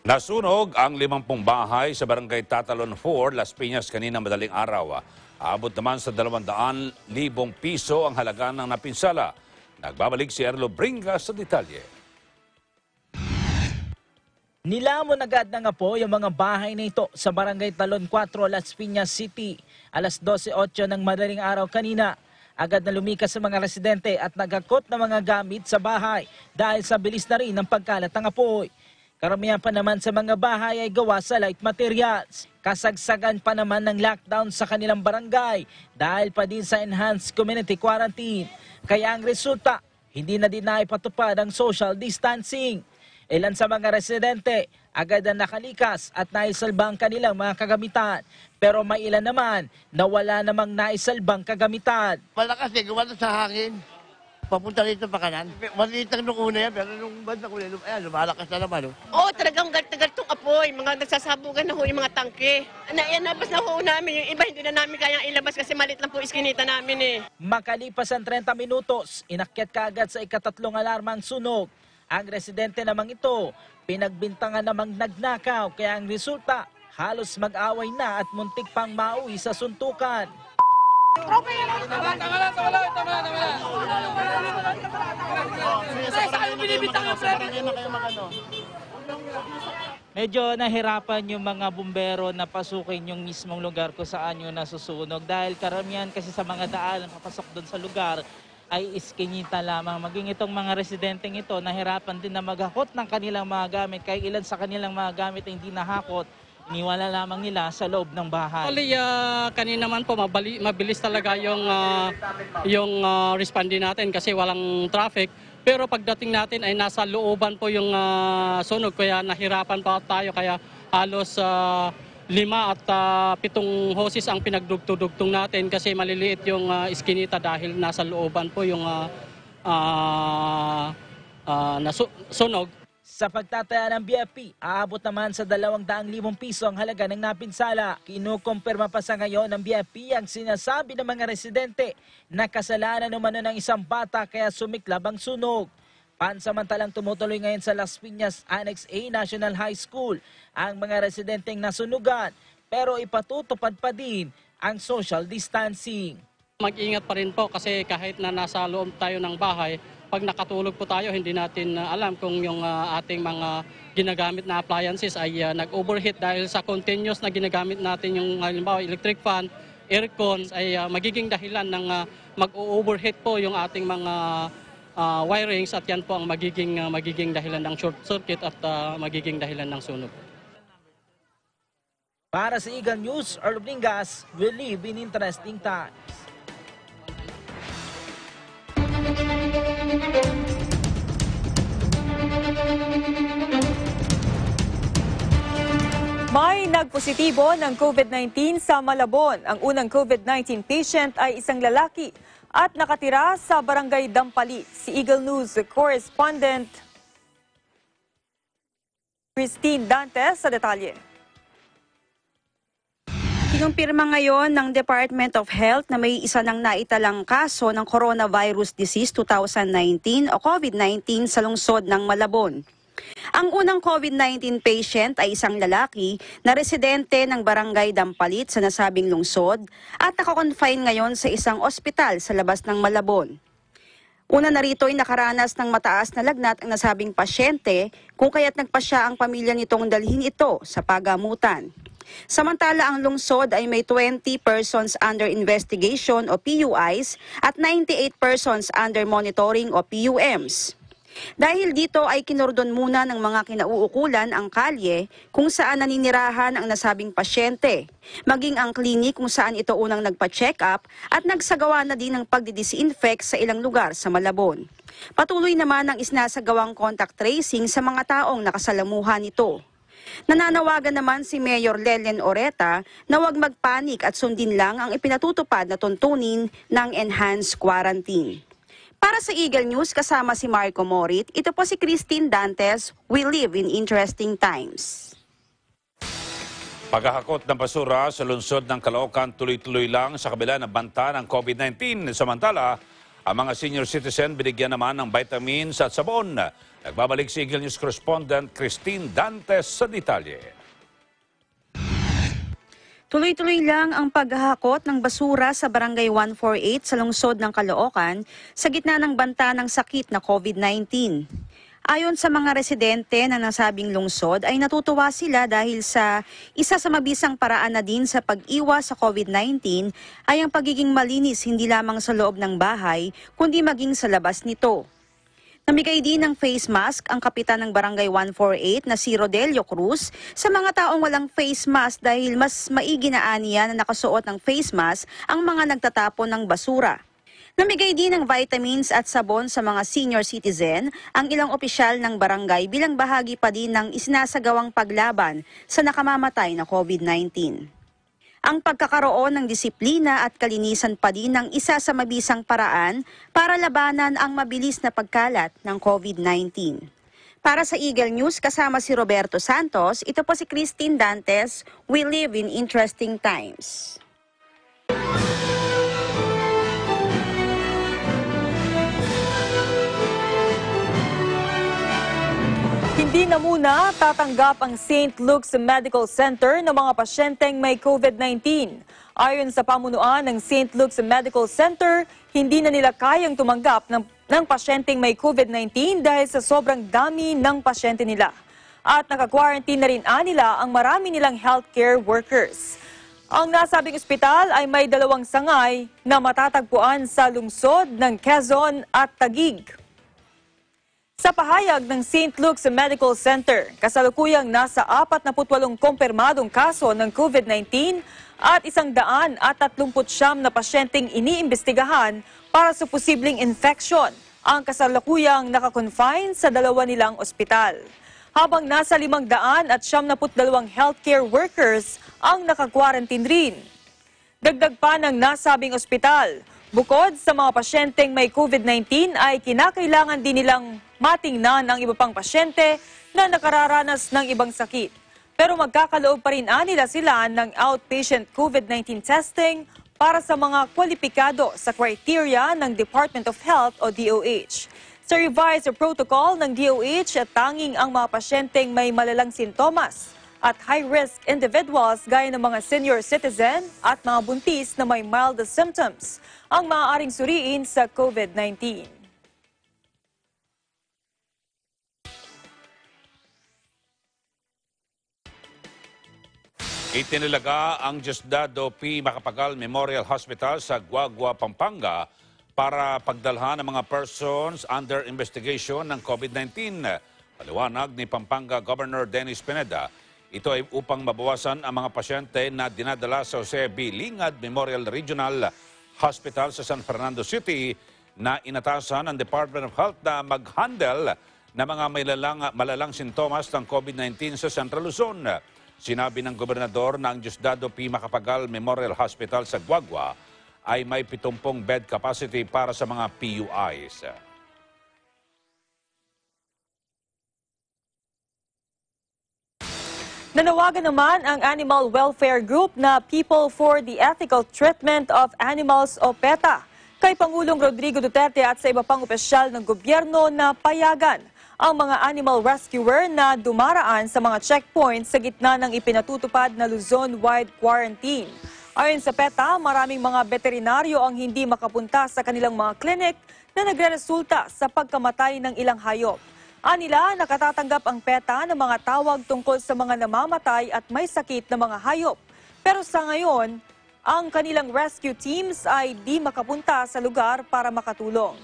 Nasunog ang 50 bahay sa barangay Tatalon 4, Las Piñas kanina madaling araw. Aabot naman sa 200,000 piso ang halaga ng napinsala. Nagbabalik si Erlo Bringas sa detalye. Nilamon agad ng apoy ang mga bahay na ito sa barangay Talon 4, Las Piñas City. Alas 12:08 ng madaling araw kanina. Agad na lumikas sa mga residente at nagakot ng mga gamit sa bahay dahil sa bilis na rin ng pagkalat ng apoy. Karamihan pa naman sa mga bahay ay gawa sa light materials. Kasagsagan pa naman ng lockdown sa kanilang barangay dahil pa din sa enhanced community quarantine. Kaya ang resulta, hindi na din naipatupad ang social distancing. Ilan sa mga residente agad na nakalikas at naisalbang kanilang mga kagamitan. Pero may ilan naman na wala namang naisalbang kagamitan. Malakas eh, gawa sa hangin. Papunta rito pa kanan. Maliit lang nung una yan, pero nung banda ko ayan, lumalakas na naman. Oo, talagang galit-galit apoy. Mga nagsasabugan na ho yung mga tangke. Nabas na ho namin. Yung iba hindi na namin kayang ilabas kasi malit lang po iskinita namin eh. Makalipas ang 30 minutos, inakyat kaagad sa ika-3 alarmang sunog. Ang residente namang ito, pinagbintangan namang nagnakaw. Kaya ang resulta, halos mag-away na at muntik pang mauwi sa suntukan. Medyo nahirapan yung mga bumbero na pasukin yung mismong lugar kung saan yung nasusunog dahil karamihan kasi sa mga daan papasok doon sa lugar ay iskinita lamang. Maging itong mga residenteng ito, nahirapan din na maghakot ng kanilang mga gamit. Kaya ilan sa kanilang mga gamit ay hindi nahakot, iniwala lamang nila sa loob ng bahay. Actually, kanina man po mabilis talaga yung responding natin kasi walang traffic. Pero pagdating natin ay nasa looban po yung sunog, kaya nahirapan pa tayo. Kaya halos 5 at 7 hoses ang pinagdugtong natin kasi maliliit yung iskinita dahil nasa looban po yung sunog. Sa pagtataya ng BFP, aabot naman sa 200,000 piso ang halaga ng napinsala. Kinukumpirma pa sa ngayon ng BFP ang sinasabi ng mga residente na kasalanan umano ng isang bata kaya sumiklab ang sunog. Pansamantalang tumutuloy ngayon sa Las Piñas Annex A National High School ang mga residenteng nasunugan, pero ipatutupad pa din ang social distancing. Mag-ingat pa rin po kasi kahit na nasa loob tayo ng bahay, pag nakatulog po tayo, hindi natin alam kung yung ating mga ginagamit na appliances ay nag-overheat dahil sa continuous na ginagamit natin yung halimbawa electric fan, aircon ay magiging dahilan ng mag-overheat po yung ating mga wirings at yan po ang magiging dahilan ng short circuit at magiging dahilan ng sunog. Para sa Eagle News, Earl Blingas, we live in interesting times. May nagpositibo ng COVID-19 sa Malabon. Ang unang COVID-19 patient ay isang lalaki at nakatira sa Barangay Dampali. Si Eagle News correspondent Christine Dantes sa detalye. Kinumpirma ngayon ng Department of Health na may isa ng naitalang kaso ng Coronavirus Disease 2019 o COVID-19 sa lungsod ng Malabon. Ang unang COVID-19 patient ay isang lalaki na residente ng Barangay Dampalit sa nasabing lungsod at nakakonfine ngayon sa isang ospital sa labas ng Malabon. Una na rito ay nakaranas ng mataas na lagnat ang nasabing pasyente kung kaya't nagpasya ang pamilya nitong dalhin ito sa pagamutan. Samantala ang lungsod ay may 20 persons under investigation o PUIs at 98 persons under monitoring o PUMs. Dahil dito ay kinordon muna ng mga kinauukulan ang kalye kung saan naninirahan ang nasabing pasyente, maging ang klinik kung saan ito unang nagpa-check up at nagsagawa na din ng pagdidisinfect sa ilang lugar sa Malabon. Patuloy naman ang isinasagawang contact tracing sa mga taong nakasalamuhan nito. Nananawagan naman si Mayor Lelen Oreta na huwag magpanik at sundin lang ang ipinatutupad na tuntunin ng enhanced quarantine. Para sa Eagle News, kasama si Marco Morit, ito po si Christine Dantes. We live in interesting times. Paghahakot ng basura sa lungsod ng Caloocan tuloy-tuloy lang sa kabila ng banta ng COVID-19. Samantala, ang mga senior citizen binigyan naman ng vitamins at sabon. Nagbabalik si Eagle News correspondent Christine Dantes sa detalye. Tuloy-tuloy lang ang paghahakot ng basura sa Barangay 148 sa lungsod ng Caloocan sa gitna ng banta ng sakit na COVID-19. Ayon sa mga residente na nasabing lungsod ay natutuwa sila dahil sa isa sa mabisang paraan na din sa pag-iwas sa COVID-19 ay ang pagiging malinis hindi lamang sa loob ng bahay kundi maging sa labas nito. Namigay din ng face mask ang kapitan ng Barangay 148 na si Rodelio Cruz sa mga taong walang face mask dahil mas maigi na aniya na nakasuot ng face mask ang mga nagtatapon ng basura. Namigay din ng vitamins at sabon sa mga senior citizen ang ilang opisyal ng barangay bilang bahagi pa din ng isinasagawang paglaban sa nakamamatay na COVID-19. Ang pagkakaroon ng disiplina at kalinisan pa din ng isa sa mabisang paraan para labanan ang mabilis na pagkalat ng COVID-19. Para sa Eagle News, kasama si Roberto Santos, ito po si Christine Dantes. We live in interesting times. Hindi na muna tatanggap ang St. Luke's Medical Center ng mga pasyenteng may COVID-19. Ayon sa pamunuan ng St. Luke's Medical Center, hindi na nila kayang tumanggap ng pasyenteng may COVID-19 dahil sa sobrang dami ng pasyente nila. At naka-quarantine na rin nila ang marami nilang healthcare workers. Ang nasabing ospital ay may 2 sangay na matatagpuan sa lungsod ng Quezon at Taguig. Sa pahayag ng St. Luke's Medical Center, kasalukuyang nasa 48 kumpirmadong kaso ng COVID-19 at 139 na pasyenteng iniimbestigahan para sa posibleng infection ang kasalukuyang nakakonfine sa 2 nilang ospital. Habang nasa 572 healthcare workers ang naka-quarantine rin. Dagdag pa ng nasabing ospital, bukod sa mga pasyenteng may COVID-19 ay kinakailangan din nilang matingnan ang iba pang pasyente na nakararanas ng ibang sakit. Pero magkakaloob pa rin nila sila ng outpatient COVID-19 testing para sa mga kwalipikado sa criteria ng Department of Health o DOH. Sa revised protocol ng DOH at tanging ang mga pasyenteng may malalang sintomas at high-risk individuals gaya ng mga senior citizen at mga buntis na may mild symptoms ang maaaring suriin sa COVID-19. Itinilaga ang Diosdado P. Macapagal Memorial Hospital sa Guagua, Pampanga para pagdalhan ng mga persons under investigation ng COVID-19. Paliwanag ni Pampanga Governor Dennis Pineda, ito ay upang mabawasan ang mga pasyente na dinadala sa Jose B. Lingad Memorial Regional Hospital sa San Fernando City na inatasan ng Department of Health na mag-handle ng mga malalang sintomas ng COVID-19 sa Central Luzon. Sinabi ng gobernador na ang Diosdado P. Macapagal Memorial Hospital sa Guagua ay may 70 bed capacity para sa mga PUIs. Nanawagan naman ang animal welfare group na People for the Ethical Treatment of Animals o PETA kay Pangulong Rodrigo Duterte at sa iba pang opisyal ng gobyerno na payagan ang mga animal rescuer na dumaraan sa mga checkpoints sa gitna ng ipinatutupad na Luzon-wide quarantine. Ayon sa PETA, maraming mga veterinaryo ang hindi makapunta sa kanilang mga klinik na nagreresulta sa pagkamatay ng ilang hayop. Anila, nakatatanggap ang PETA ng mga tawag tungkol sa mga namamatay at may sakit na mga hayop. Pero sa ngayon, ang kanilang rescue teams ay di makapunta sa lugar para makatulong.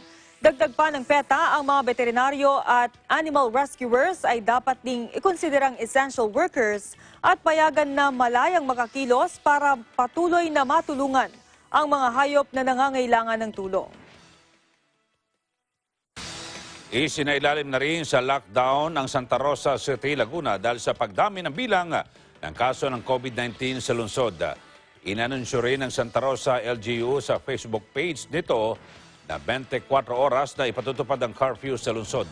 Dagdag pa ng PETA, ang mga veterinaryo at animal rescuers ay dapat ding ikonsiderang essential workers at payagan na malayang makakilos para patuloy na matulungan ang mga hayop na nangangailangan ng tulong. Isinailalim na rin sa lockdown ang Santa Rosa City, Laguna dahil sa pagdami ng bilang ng kaso ng COVID-19 sa lungsod. Inanunsyo rin ng Santa Rosa LGU sa Facebook page nito na 24 oras na ipatutupad ang curfew sa lungsod.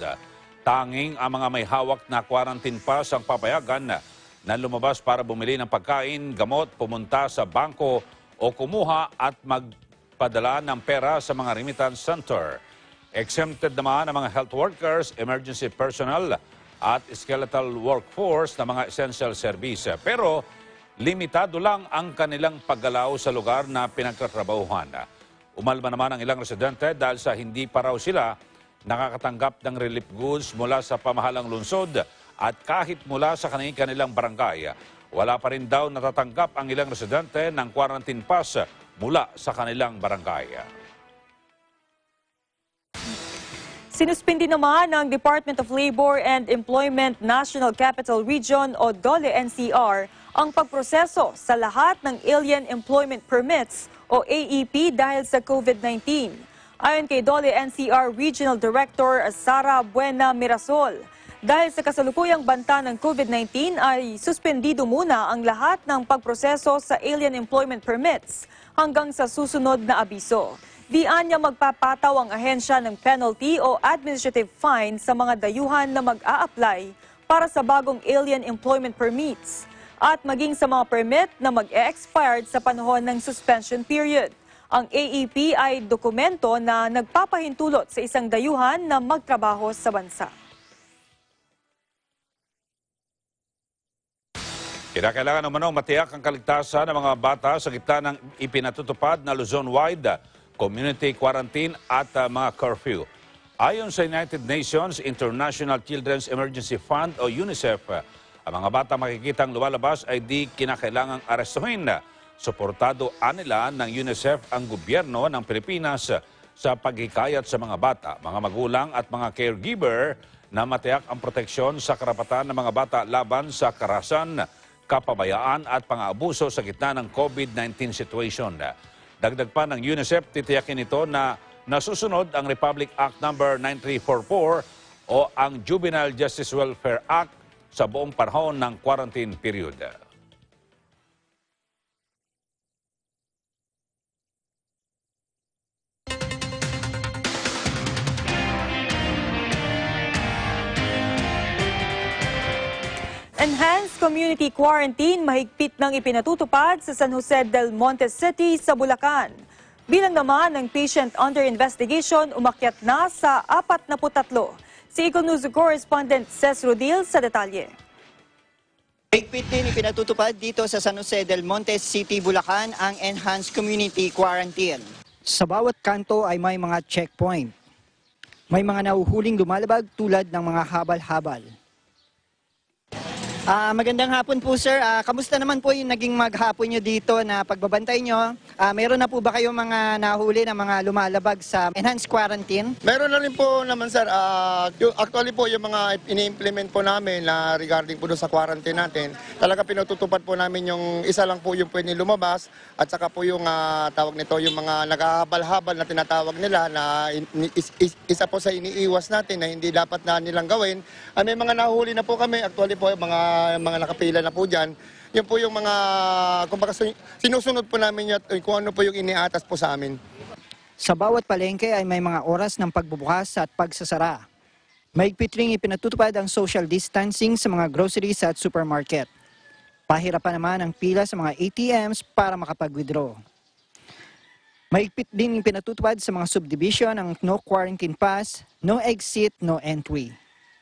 Tanging ang mga may hawak na quarantine pass ang papayagan na lumabas para bumili ng pagkain, gamot, pumunta sa bangko o kumuha at magpadala ng pera sa mga remittance center. Exempted naman ang mga health workers, emergency personnel at skeletal workforce na mga essential service. Pero limitado lang ang kanilang paggalaw sa lugar na pinagtatrabahuhan. Umalma naman ang ilang residente dahil sa hindi pa raw sila nakakatanggap ng relief goods mula sa pamahalang lungsod at kahit mula sa kanilang barangay. Wala pa rin daw natatanggap ang ilang residente ng quarantine pass mula sa kanilang barangay. Sinuspindi naman ng Department of Labor and Employment National Capital Region o DOLE-NCR ang pagproseso sa lahat ng Alien Employment Permits o AEP dahil sa COVID-19. Ayon kay DOLE-NCR Regional Director Sara Buena Mirasol, dahil sa kasalukuyang banta ng COVID-19 ay suspendido muna ang lahat ng pagproseso sa Alien Employment Permits hanggang sa susunod na abiso. Diyan niya magpapataw ang ahensya ng penalty o administrative fine sa mga dayuhan na mag-a-apply para sa bagong Alien Employment Permits at maging sa mga permit na mag-e-expired sa panahon ng suspension period. Ang AEP ay dokumento na nagpapahintulot sa isang dayuhan na magtrabaho sa bansa. Kinakailangan naman matiyak ang kaligtasan ng mga bata sa gitna ng ipinatutupad na Luzon-wide community quarantine at mga curfew. Ayon sa United Nations International Children's Emergency Fund o UNICEF, ang mga bata makikitang lumalabas ay di kinakailangang arestuhin. Suportado anila ng UNICEF ang gobyerno ng Pilipinas sa paghikayat sa mga bata, mga magulang at mga caregiver na matiyak ang proteksyon sa karapatan ng mga bata laban sa karahasan, kapabayaan at pang-aabuso sa gitna ng COVID-19 situation. Dagdag pa ng UNICEF, titiyakin ito na nasusunod ang Republic Act No. 9344 o ang Juvenile Justice Welfare Act sa buong panahon ng quarantine period. Enhanced community quarantine mahigpit ng ipinatutupad sa San Jose del Monte City sa Bulacan. Bilang naman ng patient under investigation umakyat na sa 43. Si Eagle News correspondent Ces Rodil sa detalye. Mahigpit din ipinatutupad dito sa San Jose del Monte City, Bulacan ang enhanced community quarantine. Sa bawat kanto ay may mga checkpoint. May mga nahuhuling lumalabag tulad ng mga habal-habal. Magandang hapon po, sir. Kamusta naman po yung naging maghapon nyo dito na pagbabantay nyo? Meron na po ba kayong mga nahuli na mga lumalabag sa enhanced quarantine? Meron na rin po naman, sir. Actually po, yung mga ini-implement po namin na regarding po doon sa quarantine natin, talaga pinatutupad po namin yung isa lang po yung pwede lumabas at saka po yung tawag nito, yung mga naghahabal-habal na tinatawag nila na isa po sa iniiwas natin na hindi dapat na nilang gawin. May mga nahuli na po kami. Actually po, mga nakapila na po dyan. Yun po yung mga, kumbaga sinusunod po namin yun, kung ano po yung iniatas po sa amin. Sa bawat palengke ay may mga oras ng pagbubukas at pagsasara. Mahigpit ring ipinatutupad ang social distancing sa mga groceries at supermarket. Pahirapan naman ang pila sa mga ATMs para makapag-withdraw. Mahigpit din ipinatutupad sa mga subdivision ang no quarantine pass, no exit, no entry.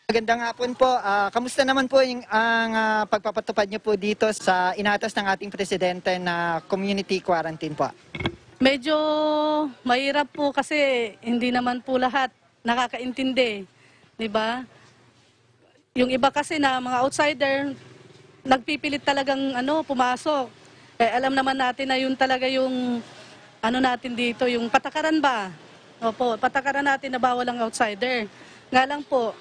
Magandang hapon po. Kamusta naman po ang pagpapatupad niyo po dito sa inatas ng ating presidente na community quarantine po? Medyo mahirap po kasi hindi naman po lahat nakakaintindi, di ba? Yung iba kasi na mga outsider, nagpipilit talagang pumasok. Alam naman natin na yun talaga yung natin dito, yung patakaran ba? Opo, patakaran natin na bawal ang outsider. Nga lang po,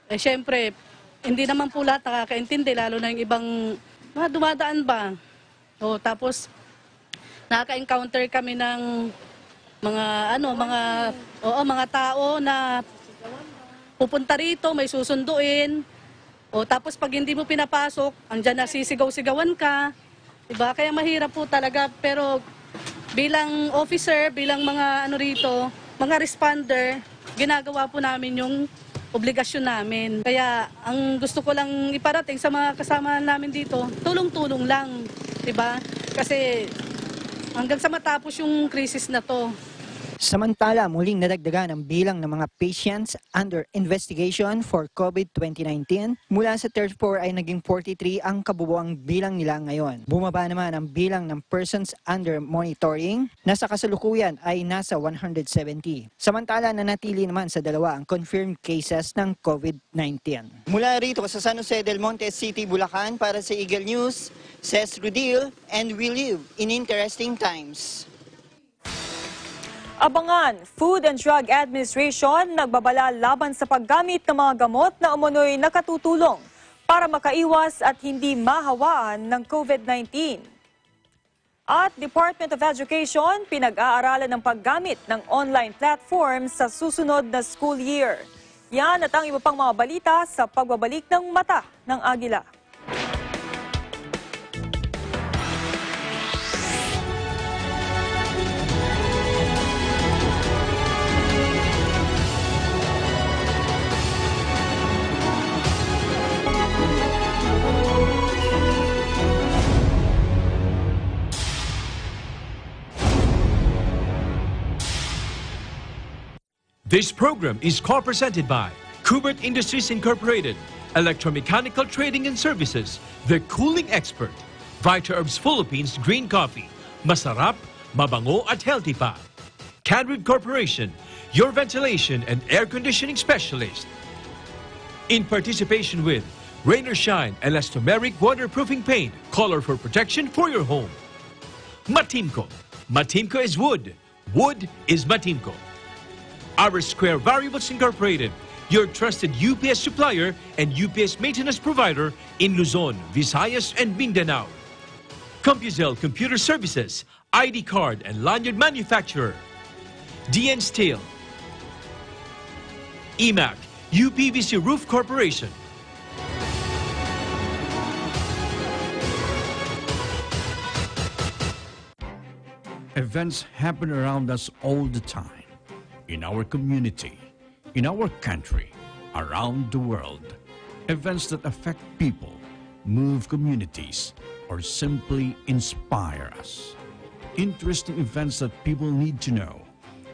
syempre, hindi naman po lahat nakakaintindi, lalo na yung ibang dumadaan ba. Tapos, nakaka-encounter kami ng mga tao na pupunta rito, may susunduin. Tapos, pag hindi mo pinapasok, andyan na sisigaw-sigawan ka. Diba? Kaya mahirap po talaga. Pero, bilang officer, bilang mga rito, mga responder, ginagawa po namin yung obligasyon namin. Kaya ang gusto ko lang iparating sa mga kasama namin dito, tulong-tulong lang, 'di ba? Kasi hanggang sa matapos yung krisis na 'to. Samantala, muling nadagdagan ang bilang ng mga patients under investigation for COVID-2019. Mula sa 34 ay naging 43 ang kabubuang bilang nila ngayon. Bumaba naman ang bilang ng persons under monitoring na sa kasalukuyan ay nasa 170. Samantala, nanatili naman sa 2 ang confirmed cases ng COVID-19. Mula rito sa San Jose del Monte City, Bulacan, para sa Eagle News, Ces Rodil, and we live in interesting times. Abangan, Food and Drug Administration nagbabala laban sa paggamit ng mga gamot na umunoy nakatutulong para makaiwas at hindi mahawaan ng COVID-19. At Department of Education pinag-aaralan ng paggamit ng online platform sa susunod na school year. Yan at ang iba pang mga balita sa pagbabalik ng Mata ng Agila. This program is co-presented by Kubert Industries Incorporated, Electromechanical Trading and Services, The Cooling Expert, Vita Herbs Philippines Green Coffee, Masarap, Mabango at Healthy Pa. Canwood Corporation, your ventilation and air conditioning specialist. In participation with Rain or Shine Elastomeric Waterproofing Paint, color for protection for your home. Matimco. Matimco is wood. Wood is Matimco. Our Square Variables Incorporated, your trusted UPS supplier and UPS maintenance provider in Luzon, Visayas, and Mindanao. Compuzel Computer Services, ID card and lanyard manufacturer. DN Steel. EMAC, UPVC Roof Corporation. Events happen around us all the time. In our community, in our country, around the world. Events that affect people, move communities, or simply inspire us. Interesting events that people need to know.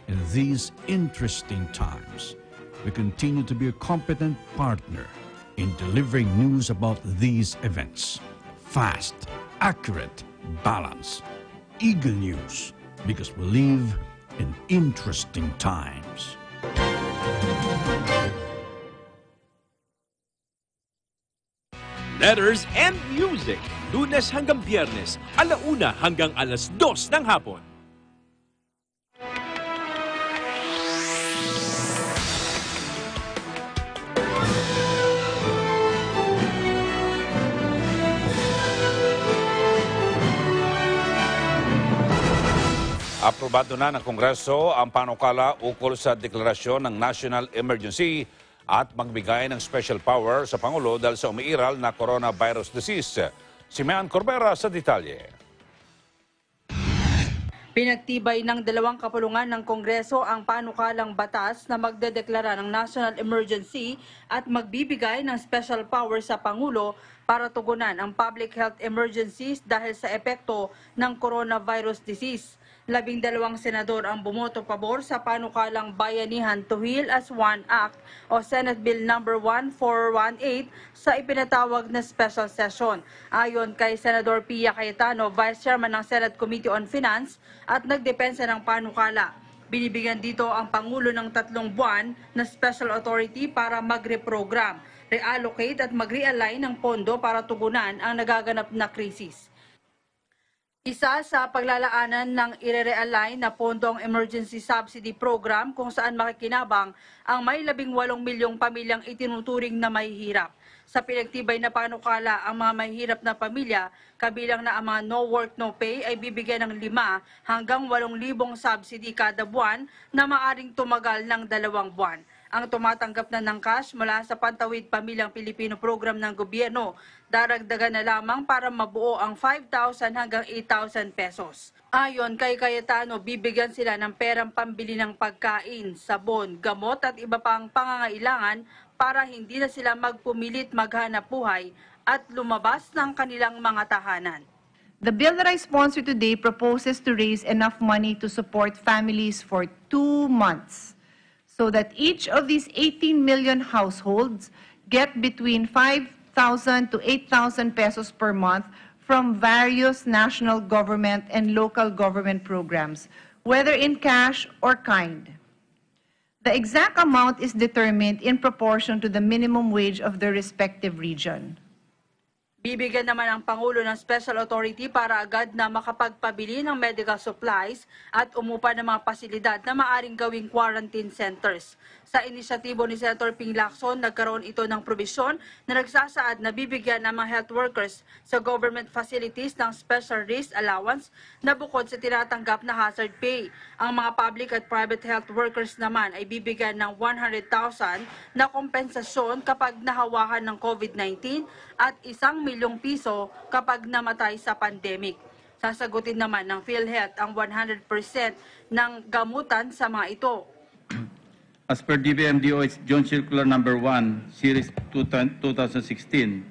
In these interesting times, we continue to be a competent partner in delivering news about these events. Fast, accurate, balanced. Eagle News, because we live in interesting times. Letters and music. Lunes hanggang Biyernes, 1:00 hanggang 2:00 ng hapon. Aprobado na ng Kongreso ang panukala ukol sa deklarasyon ng National Emergency at magbigay ng special power sa Pangulo dahil sa umiiral na coronavirus disease. Si Mean Corbera sa detalye. Pinagtibay ng dalawang kapulungan ng Kongreso ang panukalang batas na magdedeklara ng national emergency at magbibigay ng special power sa Pangulo para tugunan ang public health emergencies dahil sa epekto ng coronavirus disease. 12 senador ang bumoto pabor sa panukalang Bayanihan to Heal as One Act o Senate Bill No. 1418 sa ipinatawag na special session. Ayon kay Senador Pia Cayetano, Vice Chairman ng Senate Committee on Finance at nagdepensa ng panukala, binibigyan dito ang Pangulo ng 3 buwan na special authority para mag-reprogram, reallocate at mag-realign ng pondo para tugunan ang nagaganap na krisis. Isa sa paglalaanan ng ire-realign na pondo ang Emergency Subsidy Program kung saan makikinabang ang may 18 milyong pamilyang itinuturing na mahihirap. Sa pinagtibay na panukala, ang mga mahihirap na pamilya, kabilang na ang mga no work no pay ay bibigyan ng 5 hanggang 8,000 subsidy kada buwan na maaring tumagal ng 2 buwan. Ang tumatanggap na ng cash mula sa Pantawid Pamilyang Pilipino program ng gobyerno, daragdagan na lamang para mabuo ang 5,000 hanggang 8,000 pesos. Ayon kay Cayetano, bibigyan sila ng perang pambili ng pagkain, sabon, gamot at iba pang pangangailangan para hindi na sila magpumilit maghanap buhay at lumabas ng kanilang mga tahanan. The bill that I sponsor today proposes to raise enough money to support families for 2 months, so that each of these 18 million households get between 5,000 to 8,000 pesos per month from various national government and local government programs, whether in cash or kind. The exact amount is determined in proportion to the minimum wage of the respective region. Bibigyan naman ang Pangulo ng Special Authority para agad na makapagpabili ng medical supplies at umupa ng mga pasilidad na maaring gawing quarantine centers. Sa inisyatibo ni Senator Ping Lacson, nagkaroon ito ng probisyon na nagsasaad na bibigyan ng mga health workers sa government facilities ng special risk allowance na bukod sa tinatanggap na hazard pay. Ang mga public at private health workers naman ay bibigyan ng 100,000 na kompensasyon kapag nahawakan ng COVID-19 at 1 milyong piso kapag namatay sa pandemic. Sasagutin naman ng PhilHealth ang 100% ng gamutan sa mga ito. As per DBMDO's Joint Circular Number 1, Series 2016,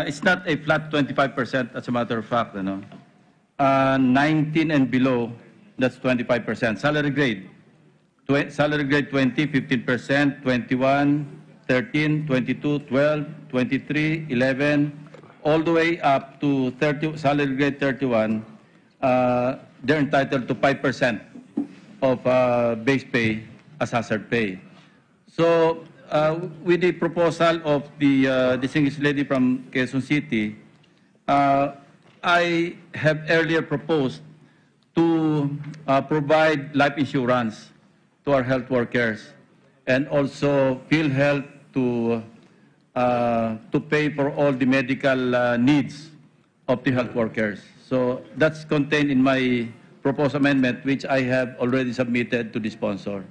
it's not a flat 25%, as a matter of fact. 19 and below, that's 25%. Salary grade 20, 15%, 21, 13, 22, 12, 23, 11, all the way up to 30, salary grade 31, they're entitled to 5% of base pay as hazard pay. So, with the proposal of the distinguished lady from Quezon City, I have earlier proposed to provide life insurance to our health workers and also PhilHealth to pay for all the medical needs of the health workers. So that's contained in my proposed amendment, which I have already submitted to the sponsor.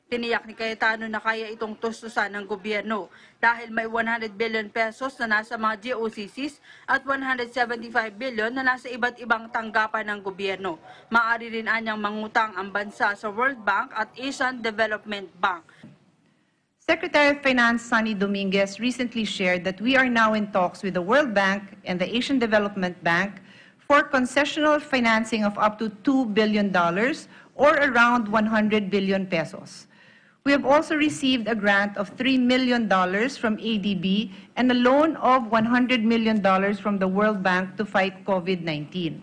Tiniyak ni Cayetano na kaya itong tustusan ng gobyerno dahil may 100 billion pesos na nasa mga GOCCs at 175 billion na nasa iba't ibang tanggapan ng gobyerno. Maaari rin anyang mangutang ang bansa sa World Bank at Asian Development Bank. Secretary of Finance Sonny Dominguez recently shared that we are now in talks with the World Bank and the Asian Development Bank for concessional financing of up to $2 billion or around 100 billion pesos. We have also received a grant of $3 million from ADB and a loan of $100 million from the World Bank to fight COVID-19.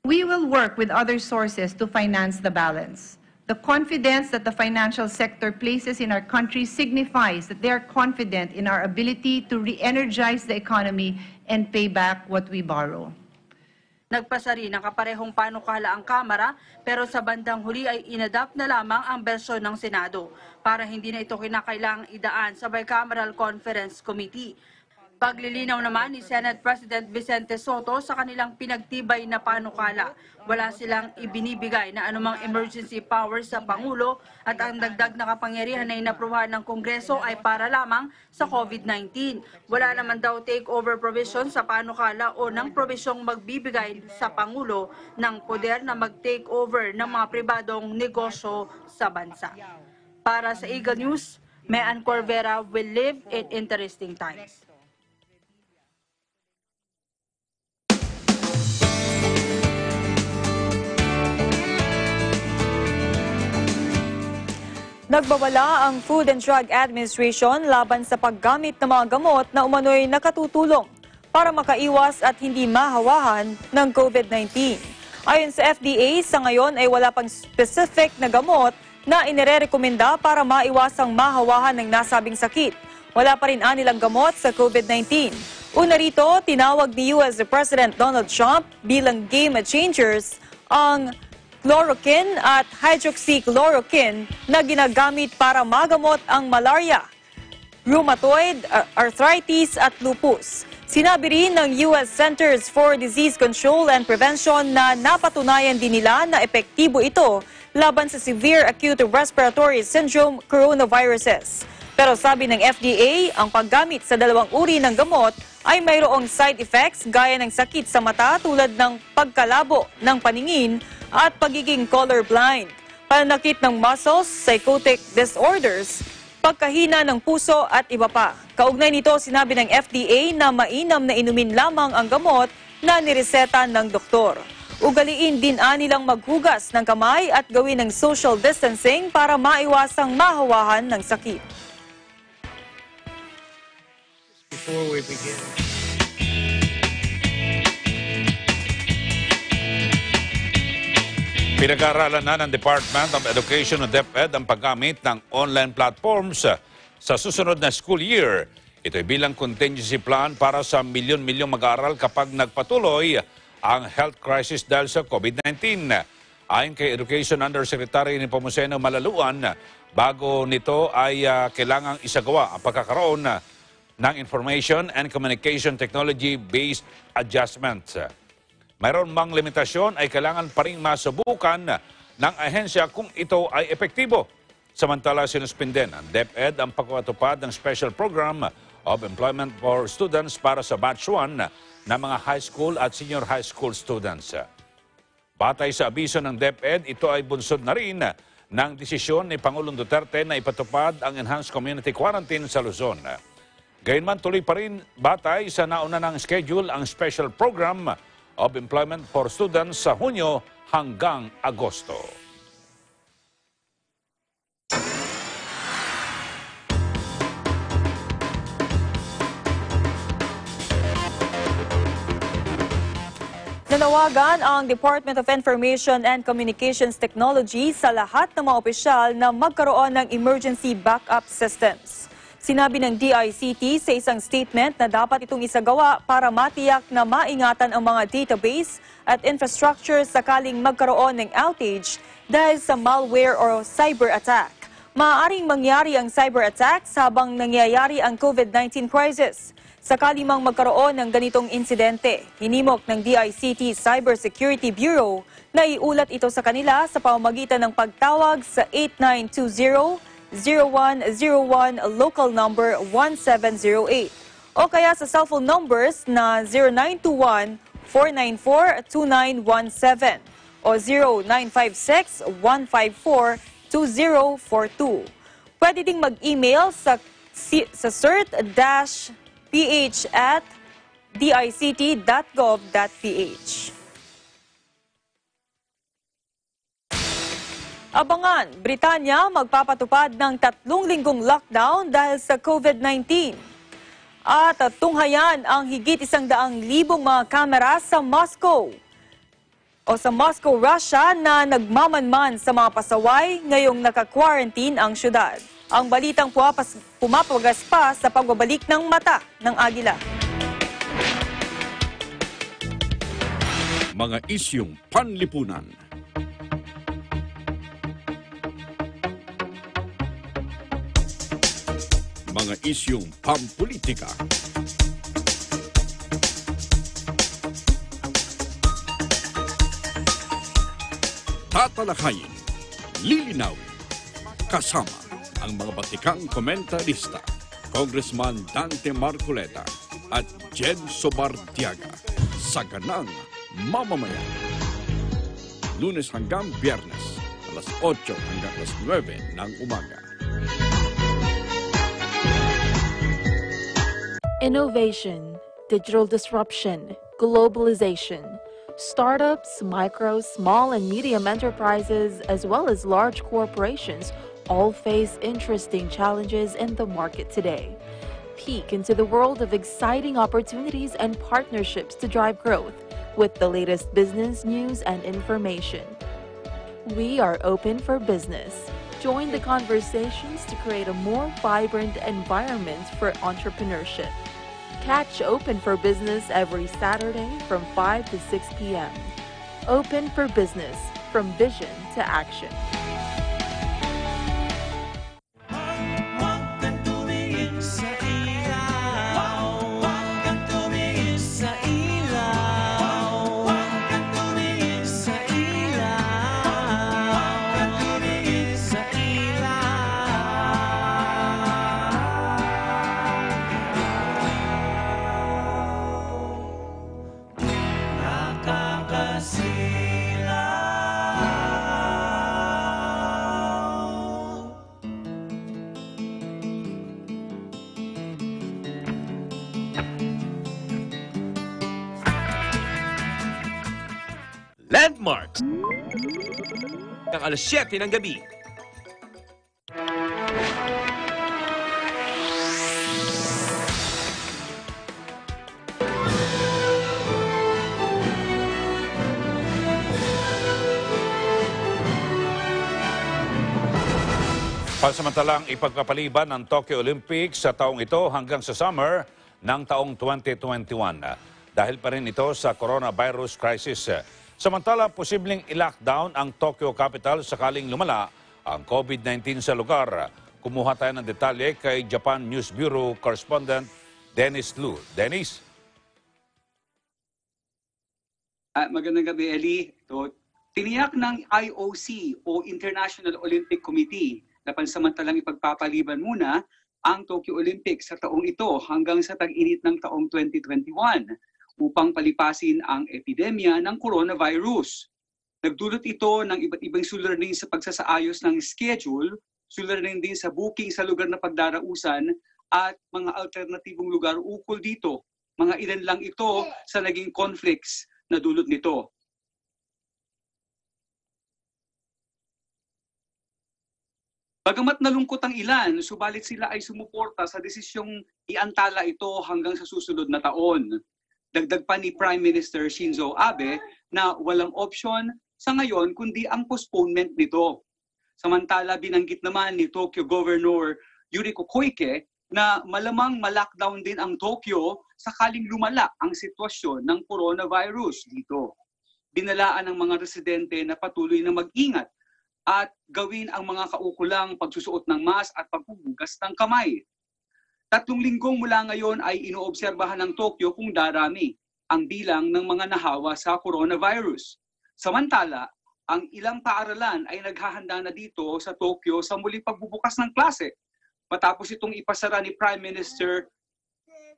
We will work with other sources to finance the balance. The confidence that the financial sector places in our country signifies that they are confident in our ability to re-energize the economy and pay back what we borrow. Nagpasa rin ng kaparehong panukala ang Kamara pero sa bandang huli ay inadapt na lamang ang bersyon ng Senado para hindi na ito kinakailangang idaan sa Bicameral Conference Committee. Paglilinaw naman ni Senate President Vicente Soto sa kanilang pinagtibay na panukala. Wala silang ibinibigay na anumang emergency power sa Pangulo at ang dagdag na kapangyarihan na inaprubahan ng Kongreso ay para lamang sa COVID-19. Wala naman daw takeover provision sa panukala o ng probisyong magbibigay sa Pangulo ng poder na mag-takeover ng mga pribadong negosyo sa bansa. Para sa Eagle News, Mean Corvera will live in interesting times. Nagbabala ang Food and Drug Administration laban sa paggamit ng mga gamot na umano'y nakatutulong para makaiwas at hindi mahawahan ng COVID-19. Ayon sa FDA, sa ngayon ay wala pang specific na gamot na inirerekomenda para maiwasang mahawahan ng nasabing sakit. Wala pa rin anilang gamot sa COVID-19. Una rito, tinawag ni US President Donald Trump bilang game changers ang chloroquine at hydroxychloroquine na ginagamit para magamot ang malaria, rheumatoid arthritis at lupus. Sinabi rin ng US Centers for Disease Control and Prevention na napatunayan din nila na epektibo ito laban sa severe acute respiratory syndrome coronaviruses. Pero sabi ng FDA, ang paggamit sa dalawang uri ng gamot ay mayroong side effects gaya ng sakit sa mata tulad ng pagkalabo ng paningin at pagiging colorblind, pananakit ng muscles, psychotic disorders, pagkahina ng puso at iba pa. Kaugnay nito, sinabi ng FDA na mainam na inumin lamang ang gamot na nireseta ng doktor. Ugaliin din nilang maghugas ng kamay at gawin ng social distancing para maiwasang mahawahan ng sakit. Before we begin. Pinag-aaralan na ng Department of Education o DepEd ang paggamit ng online platforms sa susunod na school year. Ito ay bilang contingency plan para sa milyon-milyong mag-aaral kapag nagpatuloy ang health crisis dahil sa COVID-19. Ayon kay Education Undersecretary ni Pomuceno Malaluan, bago nito ay kailangang isagawa ang pagkakaroon ng Information and Communication Technology-based adjustments. Mayroon mang limitasyon ay kailangan pa rin masubukan ng ahensya kung ito ay epektibo. Samantala, sinuspinde ng DepEd ang pagpatupad ng Special Program of Employment for Students para sa Batch 1 ng mga high school at senior high school students. Batay sa abiso ng DepEd, ito ay bunsod na rin ng desisyon ni Pangulong Duterte na ipatupad ang Enhanced Community Quarantine sa Luzon. Gayunman, tuloy pa rin batay sa nauna ng schedule ang Special Program of Employment for Students sa Hunyo hanggang Agosto. Nanawagan ang Department of Information and Communications Technology sa lahat ng mga opisyal na magkaroon ng emergency backup systems. Sinabi ng DICT sa isang statement na dapat itong isagawa para matiyak na maingatan ang mga database at infrastructure sakaling magkaroon ng outage dahil sa malware o cyber attack. Maaaring mangyari ang cyber attacks habang nangyayari ang COVID-19 crisis. Sakali mang magkaroon ng ganitong insidente, hinimok ng DICT Cybersecurity Bureau na iulat ito sa kanila sa pamamagitan ng pagtawag sa 8920-0101 local number 1708 o kaya sa cellphone numbers na 0921-494-2917 o 0956-154-2042. Pwede ding mag-email sa cert-ph@dict.gov.ph. Abangan, Britanya magpapatupad ng 3 linggong lockdown dahil sa COVID-19. At tunghayan ang higit 100,000 mga kamera sa Moscow. Sa Moscow, Russia na nagmamanman sa mga pasaway ngayong naka-quarantine ang syudad. Ang balitang pumapagas pa sa pagbabalik ng mata ng Agila. Mga isyung panlipunan. Mga isyung pampolitika. Tatalakayin, lilinawin, kasama ang mga batikang komentarista, Congressman Dante Marcoleta at Jen Sobartiaga sa Ganang Mamamayan. Lunes hanggang Biyernes, alas 8 hanggang alas 9 ng umaga. Innovation, digital disruption, globalization. Startups, micro, small, and medium enterprises, as well as large corporations, all face interesting challenges in the market today. Peek into the world of exciting opportunities and partnerships to drive growth with the latest business news and information. We are open for business. Join the conversations to create a more vibrant environment for entrepreneurship. Catch Open for Business every Saturday from 5 to 6 p.m. Open for Business, from vision to action. Landmarks. Ang alas 7 ng gabi. Pansamantalang ipagpapaliban ng Tokyo Olympics sa taong ito hanggang sa summer ng taong 2021. Dahil pa rin ito sa coronavirus crisis. Samantala, posibleng i-lockdown ang Tokyo capital sakaling lumala ang COVID-19 sa lugar. Kumuha tayo ng detalye kay Japan News Bureau correspondent Dennis Lu. Dennis? Magandang gabi, Eli. Tiniyak ng IOC o International Olympic Committee na pansamantalang ipagpapaliban muna ang Tokyo Olympics sa taong ito hanggang sa tag-init ng taong 2021 upang palipasin ang epidemya ng coronavirus. Nagdulot ito ng iba't ibang suliranin sa pagsasaayos ng schedule, suliranin din sa booking sa lugar na pagdarausan at mga alternatibong lugar ukol dito. Mga ilan lang ito sa naging conflicts na dulot nito. Bagamat nalungkot ang ilan, subalit sila ay sumuporta sa desisyong iantala ito hanggang sa susunod na taon. Dagdag pa ni Prime Minister Shinzo Abe na walang opsyon sa ngayon kundi ang postponement nito. Samantala binanggit naman ni Tokyo Governor Yuriko Koike na malamang ma-lockdown din ang Tokyo sakaling lumala ang sitwasyon ng coronavirus dito. Binalaan ng mga residente na patuloy na mag-ingat at gawin ang mga kaukulang pagsusuot ng mask at paghuhugas ng kamay. 3 linggong mula ngayon ay inoobserbahan ng Tokyo kung darami ang bilang ng mga nahawa sa coronavirus. Samantala, ang ilang paaralan ay naghahanda na dito sa Tokyo sa muling pagbubukas ng klase matapos itong ipasara ni Prime Minister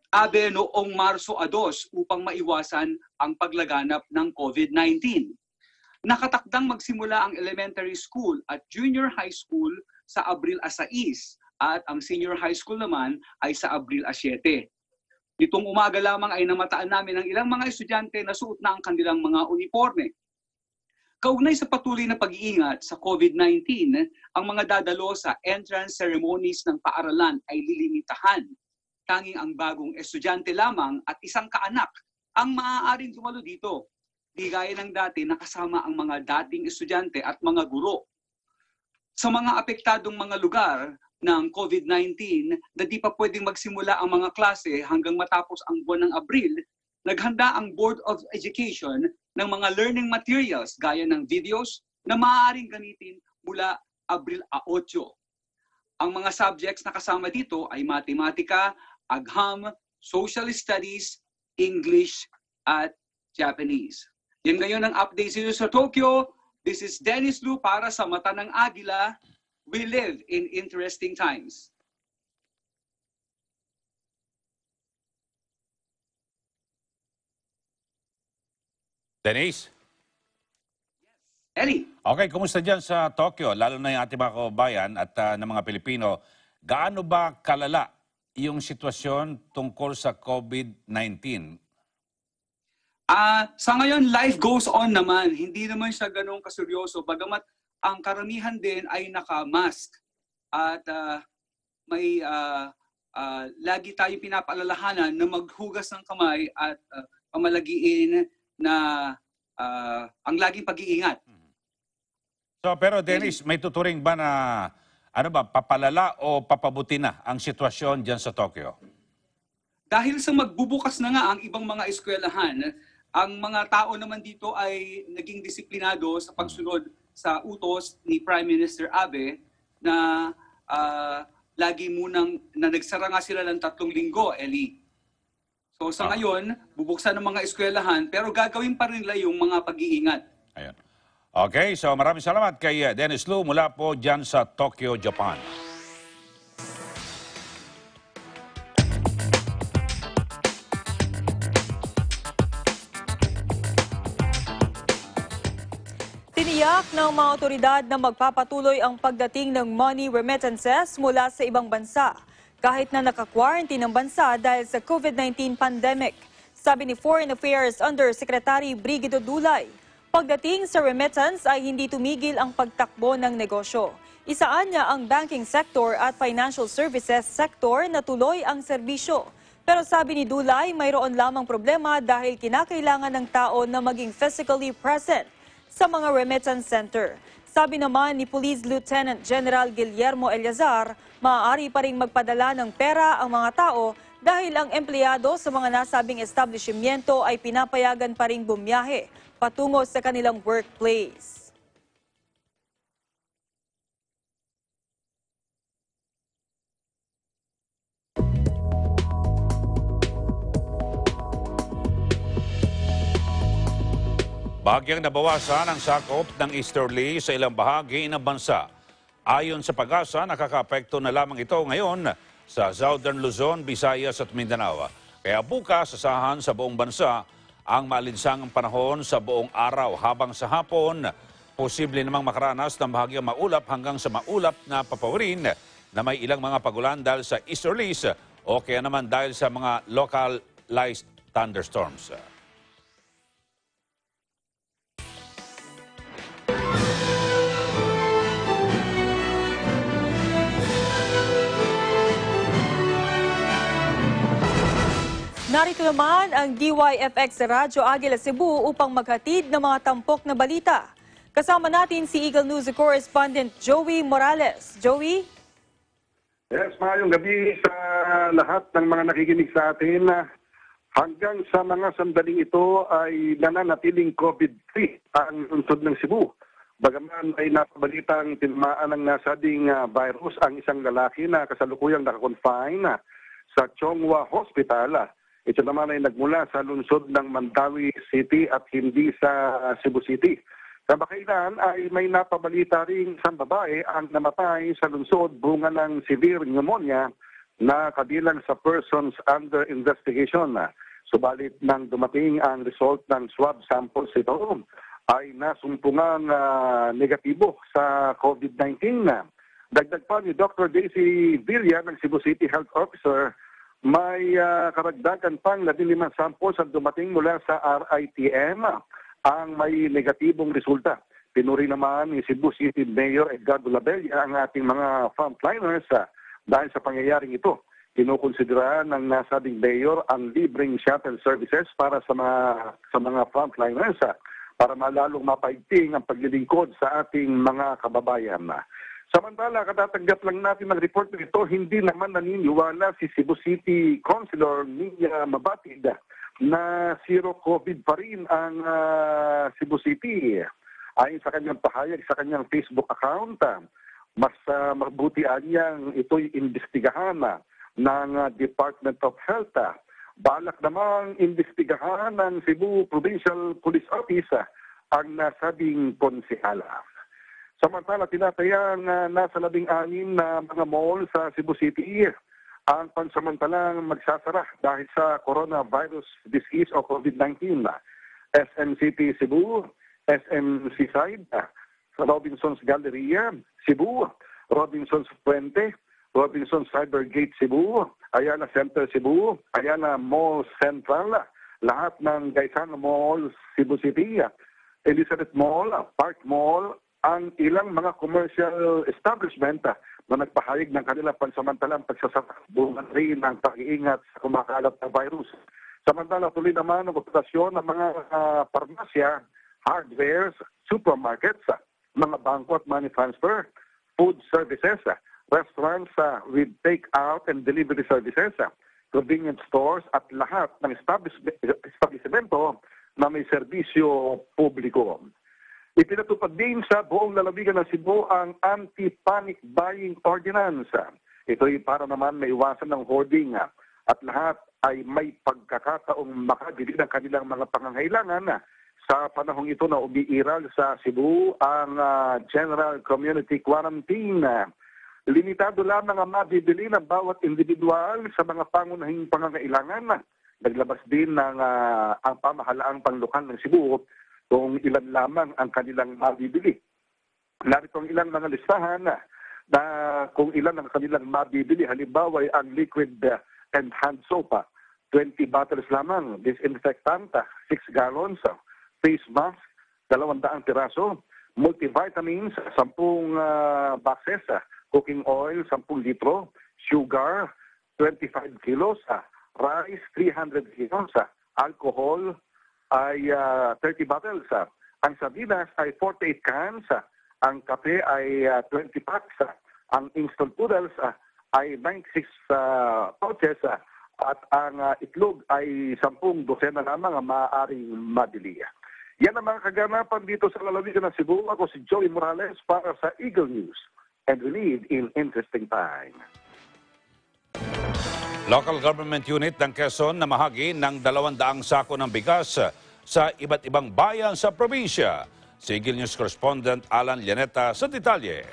Abe noong Marso 2 upang maiwasan ang paglaganap ng COVID-19. Nakatakdang magsimula ang elementary school at junior high school sa Abril 6 at ang senior high school naman ay sa Abril 7. Nitong umaga lamang ay namataan namin ang ilang mga estudyante na suot na ang kanilang mga uniforme. Kaugnay sa patuloy na pag-iingat sa COVID-19, ang mga dadalo sa entrance ceremonies ng paaralan ay lilimitahan. Tanging ang bagong estudyante lamang at isang kaanak ang maaaring dumalo dito. Di gaya ng dati nakasama ang mga dating estudyante at mga guro. Sa mga apektadong mga lugar ng COVID-19 na di pa pwedeng magsimula ang mga klase hanggang matapos ang buwan ng Abril, naghanda ang Board of Education ng mga learning materials gaya ng videos na maaaring gamitin mula Abril 8. Ang mga subjects na kasama dito ay matematika, agham, social studies, English, at Japanese. Yan ngayon ang update sa Tokyo. This is Dennis Lu para sa Mata ng Agila. We live in interesting times. Denise? Ellie? Okay, kumusta dyan sa Tokyo? Lalo na yung ating mga kababayan at ng mga Pilipino. Gaano ba kalala yung sitwasyon tungkol sa COVID-19? Sa ngayon, life goes on naman. Hindi naman siya ganun kaseryoso. Bagamat ang karamihan din ay naka-mask. At may lagi tayong pinapaalalahanan na maghugas ng kamay at pamalagiin na ang laging pag-iingat. So, pero Dennis, may tuturing ba na papalala o papabuti na ang sitwasyon dyan sa Tokyo? Dahil sa magbubukas na nga ang ibang mga eskwelahan, ang mga tao naman dito ay naging disiplinado sa pagsunod sa utos ni Prime Minister Abe na lagi munang nagsara nga sila ng 3 linggo, Ellie. So sa ngayon, bubuksan ng mga eskwelahan pero gagawin pa rin nila yung mga pag-iingat. Ayun. Okay, so maraming salamat kay Dennis Lu mula po dyan sa Tokyo, Japan. Tiniyak ng mga otoridad na magpapatuloy ang pagdating ng money remittances mula sa ibang bansa kahit na naka-quarantine ang bansa dahil sa COVID-19 pandemic. Sabi ni Foreign Affairs Undersecretary Brigido Dulay, pagdating sa remittance ay hindi tumigil ang pagtakbo ng negosyo. Isaan niya ang banking sector at financial services sector na tuloy ang serbisyo. Pero sabi ni Dulay, mayroon lamang problema dahil kinakailangan ng tao na maging physically present sa mga remittance center. Sabi naman ni Police Lieutenant General Guillermo Eliazar, maaari pa ring magpadala ng pera ang mga tao dahil ang empleyado sa mga nasabing establishmento ay pinapayagan pa ring bumiyahe patungo sa kanilang workplace. Bahagyang nabawasan ang sakop ng easterly sa ilang bahagi ng bansa. Ayon sa Pag-asa, nakakaapekto na lamang ito ngayon sa Southern Luzon, Visayas at Mindanao. Kaya bukas, asahan sa buong bansa ang maalinsangang panahon sa buong araw. Habang sa hapon, posible namang makaranas ng bahagyang maulap hanggang sa maulap na papawirin na may ilang mga pagulan dahil sa easterlies o kaya naman dahil sa mga localized thunderstorms. Narito naman ang DYFX Radyo Agila Cebu upang maghatid ng mga tampok na balita. Kasama natin si Eagle News Correspondent Joey Morales. Joey? Yes, maayong gabi sa sa lahat ng mga nakikinig sa atin. Hanggang sa mga sandaling ito ay nananatiling COVID-free ang lungsod ng Cebu. Bagaman ay napabalitang tinamaan ng nasabing virus ang isang lalaki na kasalukuyang nakakonfine sa Chonghua Hospital. Ito naman ay nagmula sa lungsod ng Mandawi City at hindi sa Cebu City. Kamakailan ay may napabalita ring isang babae ang namatay sa lungsod bunga ng severe pneumonia na kabilang sa persons under investigation. Subalit nang dumating ang result ng swab samples ito ay nasumpungang negatibo sa COVID-19. Dagdag pa ni Dr. Daisy Villa ng Cebu City Health Officer, may karagdagan pang 15 samples ang dumating mula sa RITM ang may negatibong resulta. Pinuri naman ni Cebu City Mayor Edgardo Labella ang ating mga frontliners dahil sa pangyayaring ito. Kinukonsidera ng nasabing mayor ang libreng shuttle services para sa mga frontliners para malalong mapaigting ang paglilingkod sa ating mga kababayan. Samantala, katatanggap lang natin ng report nito, hindi naman naniniwala si Cebu City Councilor Nia Mabatid na zero COVID pa rin ang Cebu City. Ayon sa kanyang pahayag sa kanyang Facebook account, mas mabutian niyang ito'y imbestigahan ng Department of Health. Balak namang imbestigahan ng Cebu Provincial Police Office ang nasabing konsehala. Samantala, tinatayang nasa 16 na mga mall sa Cebu City ang pansamantalang magsasara dahil sa coronavirus disease o COVID-19. SM City Cebu, SM Seaside, Robinson's Galleria, Cebu, Robinson's Puente, Robinson's Cybergate Cebu, Ayala Center Cebu, Ayala Mall Central, lahat ng Gaisano Mall Cebu City, Elizabeth Mall, Park Mall, ang ilang mga commercial establishment na nagpahayag ng kanilang pansamantalang pagsasara bunga rin ng pag-iingat sa kumakalat na virus. Samantala, tuloy naman ang operasyon ng mga parmasya, hardwares, supermarkets, mga bangko at money transfer, food services, restaurants with take-out and delivery services, convenience stores at lahat ng establishmento na may serbisyo publiko. Ipinatupad din sa buong lalawigan ng Cebu ang anti-panic buying ordinance. Ito'y para naman maiwasan ng hoarding at lahat ay may pagkakataong makabili ng kanilang mga pangangailangan. Sa panahong ito na umiiral sa Cebu ang General Community Quarantine. Limitado lamang ang mabibili ng bawat individual sa mga pangunahing pangangailangan. Naglabas din ng ang pamahalaang panglokal ng Cebu kung ilan lamang ang kanilang mabibili. Narito ang ilang mga listahan na kung ilan ang kanilang mabibili. Halimbawa ay ang liquid and hand soap, 20 bottles lamang, disinfectant, 6 gallons, face mask, 200 piraso, multivitamins, 10 boxes, cooking oil, 10 litro, sugar, 25 kilos, rice, 300 kilos, alcohol ay 30 bottles, ang sardinas ay 48 cans, ang kape ay 20 packs, ang instant noodles ay 96 pouches, at ang itlog ay 10 dosena lamang ang maaaring mabili. Yan ang mga kaganapan dito sa lalawigan ng Cebu. Ako si Joey Morales para sa Eagle News. And we live in interesting time. Local government unit ng Quezon na mahagi ng 200 sako ng bigas sa iba't ibang bayan sa probinsya. Si Eagle News correspondent Alan Llaneta sa detalye.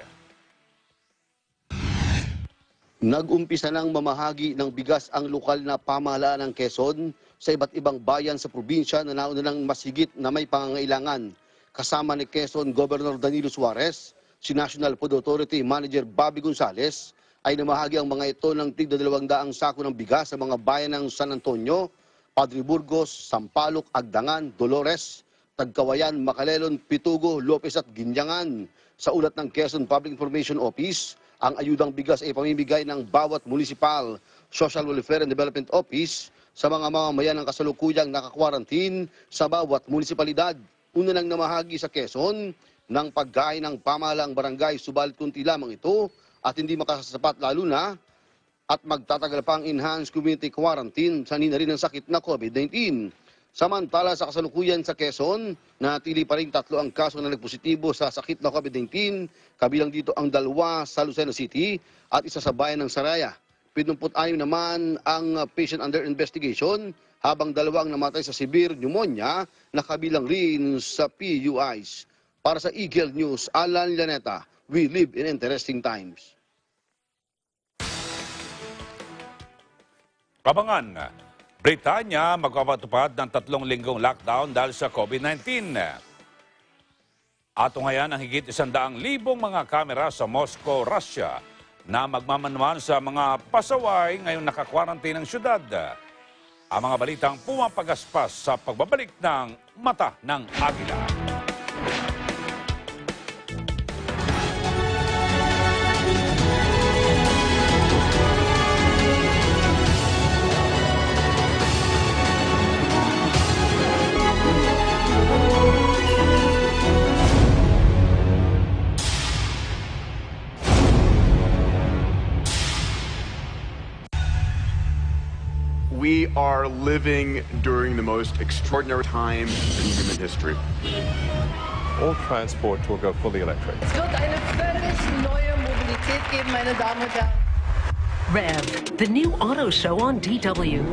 Nag-umpisa ng mamahagi ng bigas ang lokal na pamahalaan ng Quezon sa iba't ibang bayan sa probinsya na nauna ng masigit na may pangangailangan. Kasama ni Quezon Governor Danilo Suarez, si National Food Authority Manager Bobby Gonzales, ay namahagi ang mga ito ng tigda 200 sako ng bigas sa mga bayan ng San Antonio, Padre Burgos, Sampaloc, Agdangan, Dolores, Tagkawayan, Macalelon, Pitugo, Lopez at Ginyangan. Sa ulat ng Quezon Public Information Office, ang ayudang bigas ay pamimigay ng bawat municipal, Social Welfare and Development Office sa mga mamamayan ng kasalukuyang nakakwarantin sa bawat munisipalidad. Una nang namahagi sa Quezon ng pagkain ng pamahalaang barangay, subalit kunti lamang ito at hindi makasasapat lalo na at magtatagal pa ang enhanced community quarantine sanina rin ng sakit na COVID-19. Samantala sa kasalukuyan sa Quezon, natili pa rin 3 ang kaso na nagpositibo sa sakit na COVID-19, kabilang dito ang 2 sa Lucena City at 1 sa bayan ng Saraya. 76 naman ang patient under investigation, habang 2 ang namatay sa severe pneumonia na kabilang rin sa PUIs. Para sa Eagle News, Alan Laneta, we live in interesting times. Abangan, Britanya magpapatupad ng 3 linggong lockdown dahil sa COVID-19. Atungayan ang higit 100,000 mga kamera sa Moscow, Russia na magmamanman sa mga pasaway ngayong nakakwarantine ng syudad. Ang mga balitang pumapagaspas sa pagbabalik ng Mata ng Agila. We are living during the most extraordinary time in human history. All transport will go fully electric. Es wird eine völlig neue Mobilität geben, meine Damen und Herren. Rev, the new auto show on DW.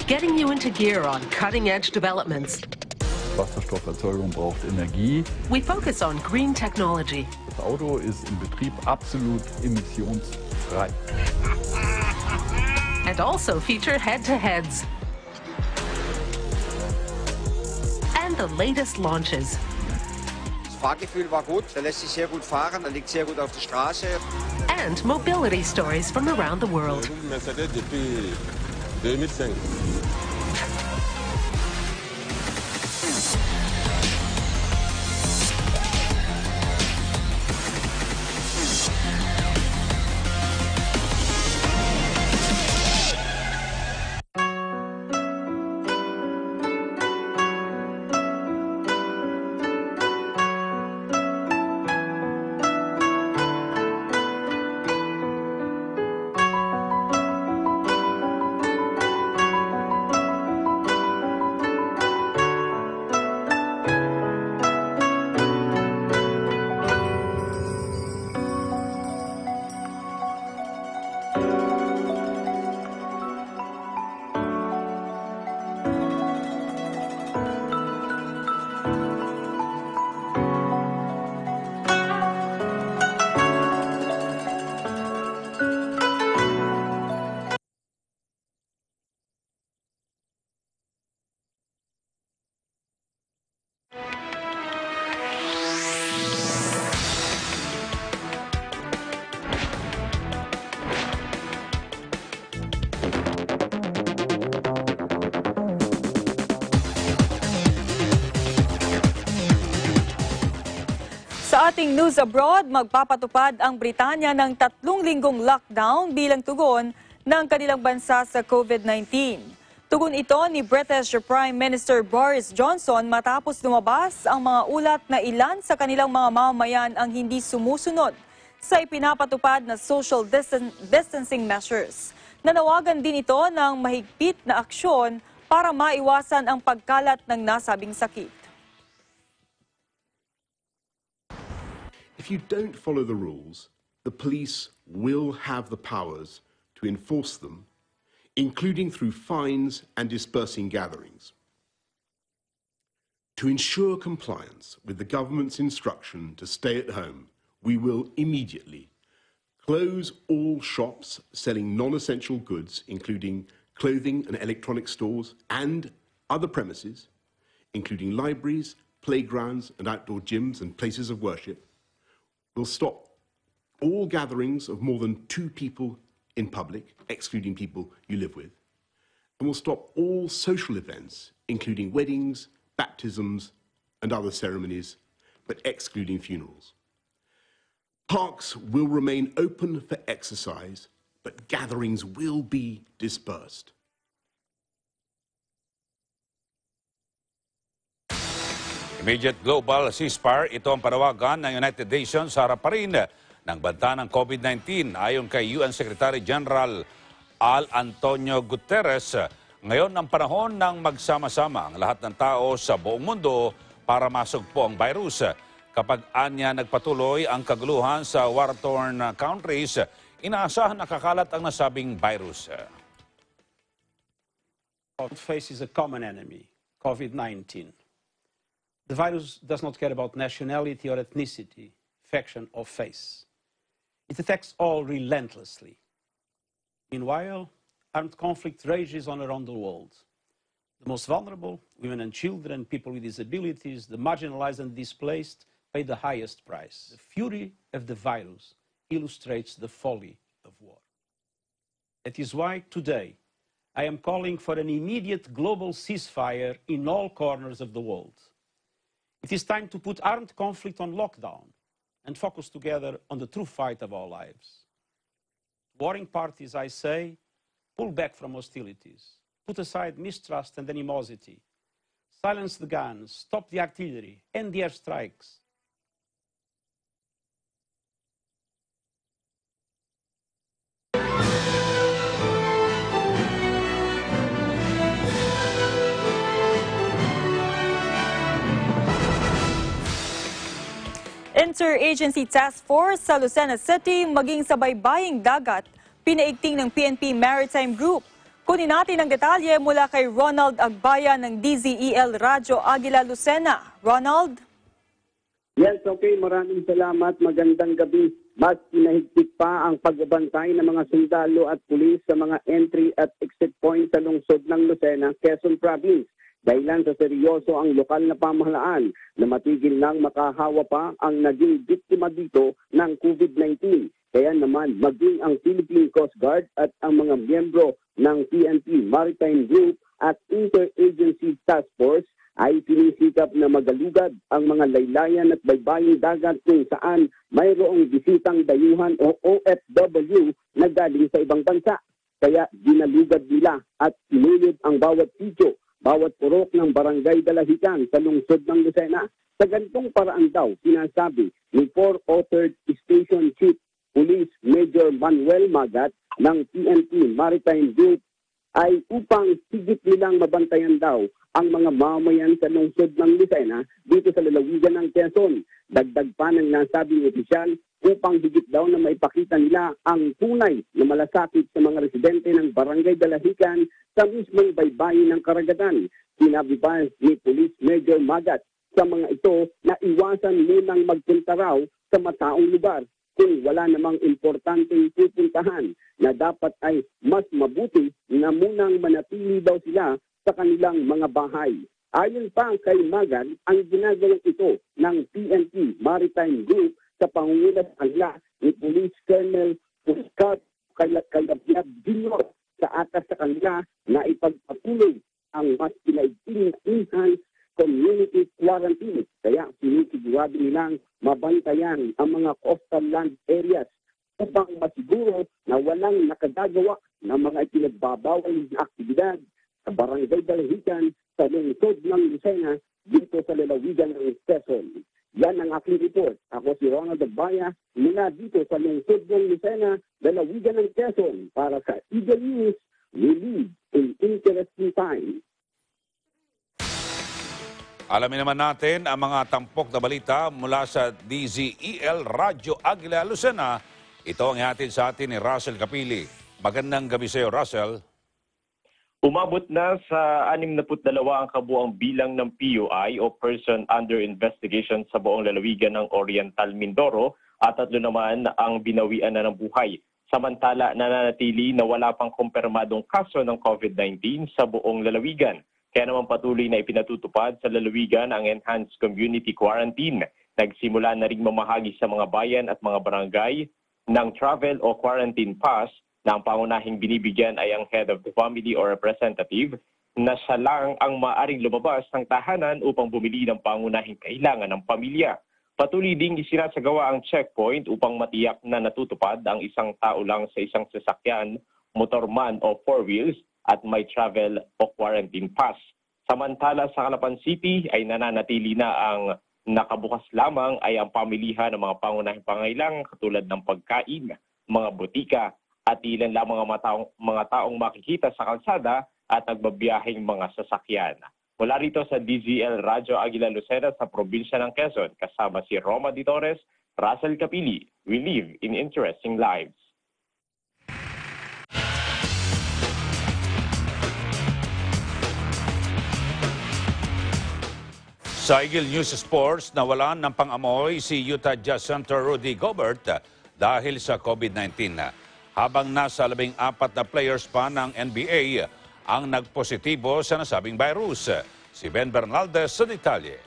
Getting you into gear on cutting-edge developments. Wasserstofferzeugung braucht Energie. We focus on green technology. Das Auto ist im Betrieb absolut emissionsfrei. And also feature head-to-heads. And the latest launches. Das Fahrgefühl war gut, er lässt sich sehr gut fahren, er liegt sehr gut auf der Straße. And mobility stories from around the world. Sa ating news abroad, magpapatupad ang Britanya ng 3 linggong lockdown bilang tugon ng kanilang bansa sa COVID-19. Tugon ito ni British Prime Minister Boris Johnson matapos lumabas ang mga ulat na ilan sa kanilang mga mamamayan ang hindi sumusunod sa ipinapatupad na social distancing measures. Nanawagan din ito ng mahigpit na aksyon para maiwasan ang pagkalat ng nasabing sakit. If you don't follow the rules, the police will have the powers to enforce them, including through fines and dispersing gatherings. To ensure compliance with the government's instruction to stay at home, we will immediately close all shops selling non-essential goods, including clothing and electronic stores, and other premises, including libraries, playgrounds and outdoor gyms and places of worship. We'll stop all gatherings of more than 2 people in public, excluding people you live with. And we'll stop all social events, including weddings, baptisms, and other ceremonies, but excluding funerals. Parks will remain open for exercise, but gatherings will be dispersed. Immediate global ceasefire, ito ang panawagan ng United Nations sa harap pa rin ng banta ng COVID-19 ayon kay UN Secretary General Al Antonio Guterres. Ngayon ang panahon ng magsama-sama ang lahat ng tao sa buong mundo para masugpo ang virus. Kapag anya nagpatuloy ang kaguluhan sa war-torn countries, inaasahan na kakalat ang nasabing virus. Faces a common enemy, COVID-19. The virus does not care about nationality or ethnicity, faction or face. It attacks all relentlessly. Meanwhile, armed conflict rages on around the world. The most vulnerable, women and children, people with disabilities, the marginalized and displaced, pay the highest price. The fury of the virus illustrates the folly of war. That is why today I am calling for an immediate global ceasefire in all corners of the world. It is time to put armed conflict on lockdown and focus together on the true fight of our lives. Warring parties, I say, pull back from hostilities, put aside mistrust and animosity, silence the guns, stop the artillery, end the airstrikes. Interagency Task Force sa Lucena City maging sa baybaying dagat, pinaigting ng PNP Maritime Group. Kunin natin ang detalye mula kay Ronald Agbaya ng DZEL Radyo Agila, Lucena. Ronald? Yes, okay. Maraming salamat. Magandang gabi. Mas pinahigpit pa ang pagbabantay ng mga sundalo at pulis sa mga entry at exit points sa lungsod ng Lucena, Quezon Province. Dahilan sa seryoso ang lokal na pamahalaan na matigil nang makahawa pa ang naging biktima dito ng COVID-19. Kaya naman maging ang Philippine Coast Guard at ang mga miyembro ng PNP Maritime Group at Interagency Task Force ay sinisikap na magalugad ang mga laylayan at baybaying dagat kung saan mayroong bisitang dayuhan o OFW na galing sa ibang bansa. Kaya ginalugad nila at inulid ang bawat sitio, bawat purok ng Barangay Dalahican sa lungsod ng Lucena. Sa ganitong paraan daw, sinasabi ni 403rd Station Chief Police Major Manuel Magat ng PNP Maritime Group ay upang higit nilang mabantayan daw ang mga mamayan sa lungsod ng Lucena dito sa lalawigan ng Quezon. Dagdag pa ng nasabing opisyal upang higit daw na maipakita nila ang tunay na malasakit sa mga residente ng Barangay Dalahican sa mismong baybayin ng karagatan. Sinabi pa ni Police Major Magat sa mga ito na iwasan munang magpunta raw sa mataong lugar kung wala namang importanteng pupuntahan, na dapat ay mas mabuti na munang manatili daw sila sa kanilang mga bahay. Ayon pa kay Magat, ang ginagawang ito ng PNP Maritime Group sa pangunguna kanila ni Police Colonel Puskat Kalabiyab Jr. sa atas sa kanila na ipagpatuloy ang mas pinaigting enhanced community quarantine. Kaya sinisigurado nilang mabantayan ang mga coastal land areas upang masiguro na walang nakagagawa ng mga ipinagbabawal na aktibidad sa Barangay Dalahican sa lungsod ng Lucena dito sa lalawigan ng Quezon. Yan ang aking report. Ako si Ronald Agbaya mula dito sa lungsod ng Lucena, lalawigan ng Quezon para sa Eagle News. We live in interesting times. Alamin naman natin ang mga tampok na balita mula sa DZEL Radyo Agila, Lucena. Ito ang ihatid sa atin ni Russell Capili. Magandang gabi sa iyo, Russell. Umabot na sa 62 ang kabuang bilang ng PUI o Person Under Investigation sa buong lalawigan ng Oriental Mindoro at 3 naman ang binawian na ng buhay. Samantala, nananatili na wala pang kumpirmadong kaso ng COVID-19 sa buong lalawigan. Kaya naman patuloy na ipinatutupad sa lalawigan ang Enhanced Community Quarantine. Nagsimula na ring mamahagi sa mga bayan at mga barangay ng travel o quarantine pass na ang pangunahing binibigyan ay ang head of the family or representative na siya lang ang maaring lumabas ng tahanan upang bumili ng pangunahing kailangan ng pamilya. Patuloy ding isinasagawa ang checkpoint upang matiyak na natutupad ang isang tao lang sa isang sasakyan, motor man o four wheels at may travel o quarantine pass. Samantala sa Calapan City ay nananatili na ang Nakabukas lamang ay ang pamilihan ng mga pangunahing pangailangan katulad ng pagkain, mga butika at ilan lamang ang mga taong makikita sa kalsada at nagbabiyaheng mga sasakyan. Mula rito sa DZL Radyo Agila Lucena sa probinsya ng Quezon, kasama si Roma Di Torres, Russell Capili, we live in interesting lives. Sa Eagle News Sports, nawalan ng pang-amoy si Utah Jazz center Rudy Gobert dahil sa COVID-19. Habang nasa 14 na players pa ng NBA ang nagpositibo sa nasabing virus. Si Ben Bernaldez sa detalye.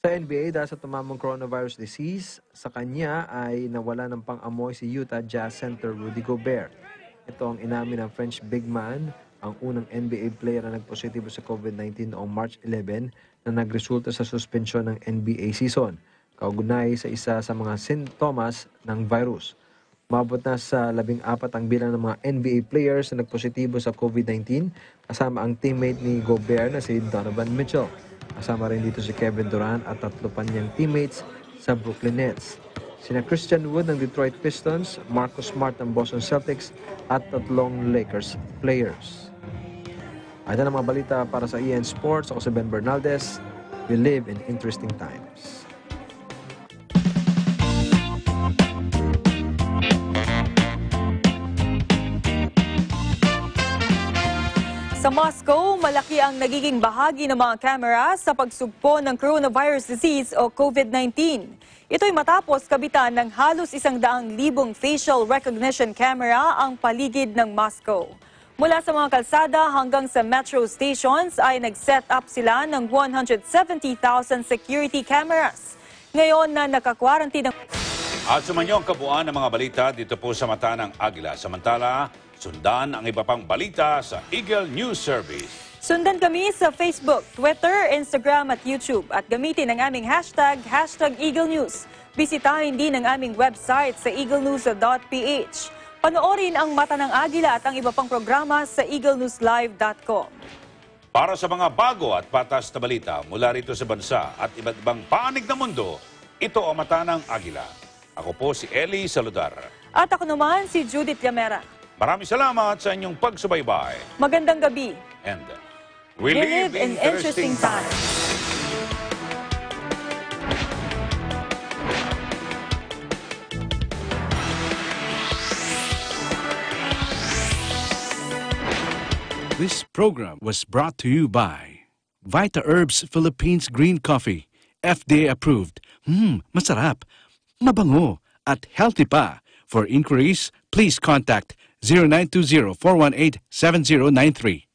Sa NBA, dahil sa tumamang coronavirus disease, sa kanya ay nawala ng pang-amoy si Utah Jazz center Rudy Gobert. Ito ang inamin ng French big man, ang unang NBA player na nagpositibo sa COVID-19 noong March 11 na nagresulta sa suspensyon ng NBA season, kaugnay sa isa sa mga sintomas ng virus. Umabot na sa 14 ang bilang ng mga NBA players na nagpositibo sa COVID-19, kasama ang teammate ni Gobert na si Donovan Mitchell. Kasama rin dito si Kevin Durant at 3 pa niyang teammates sa Brooklyn Nets. Sina Christian Wood ng Detroit Pistons, Marcus Smart ng Boston Celtics at 3 Lakers players. Ayan ang mga balita para sa EN Sports. Ako si Ben Bernaldez. We live in interesting times. Sa Moscow, malaki ang nagiging bahagi ng mga kamera sa pagsugpo ng coronavirus disease o COVID-19. Ito'y matapos kabitan ng halos 100,000 facial recognition camera ang paligid ng Moscow. Mula sa mga kalsada hanggang sa metro stations ay nag-set up sila ng 170,000 security cameras. Ngayon na naka-quarantine ng... At sumanyong kabuuan ng mga balita dito po sa Mata ng Agila. Samantala, sundan ang iba pang balita sa Eagle News Service. Sundan kami sa Facebook, Twitter, Instagram at YouTube at gamitin ang aming hashtag Eagle News. Bisitahin din ang aming website sa eaglenews.ph. Panoorin ang Mata ng Agila at ang iba pang programa sa eaglenewslive.com. Para sa mga bago at patas na balita mula rito sa bansa at iba't ibang panig ng mundo, ito ang Mata ng Agila. Ako po si Eli Saludar. At ako naman si Judith Gamera. Maraming salamat sa inyong pagsubaybay. Magandang gabi. And we live in interesting times. This program was brought to you by Vita Herbs Philippines Green Coffee. FDA approved. Masarap, mabango, at healthy pa. For inquiries, please contact 0920-418-7093.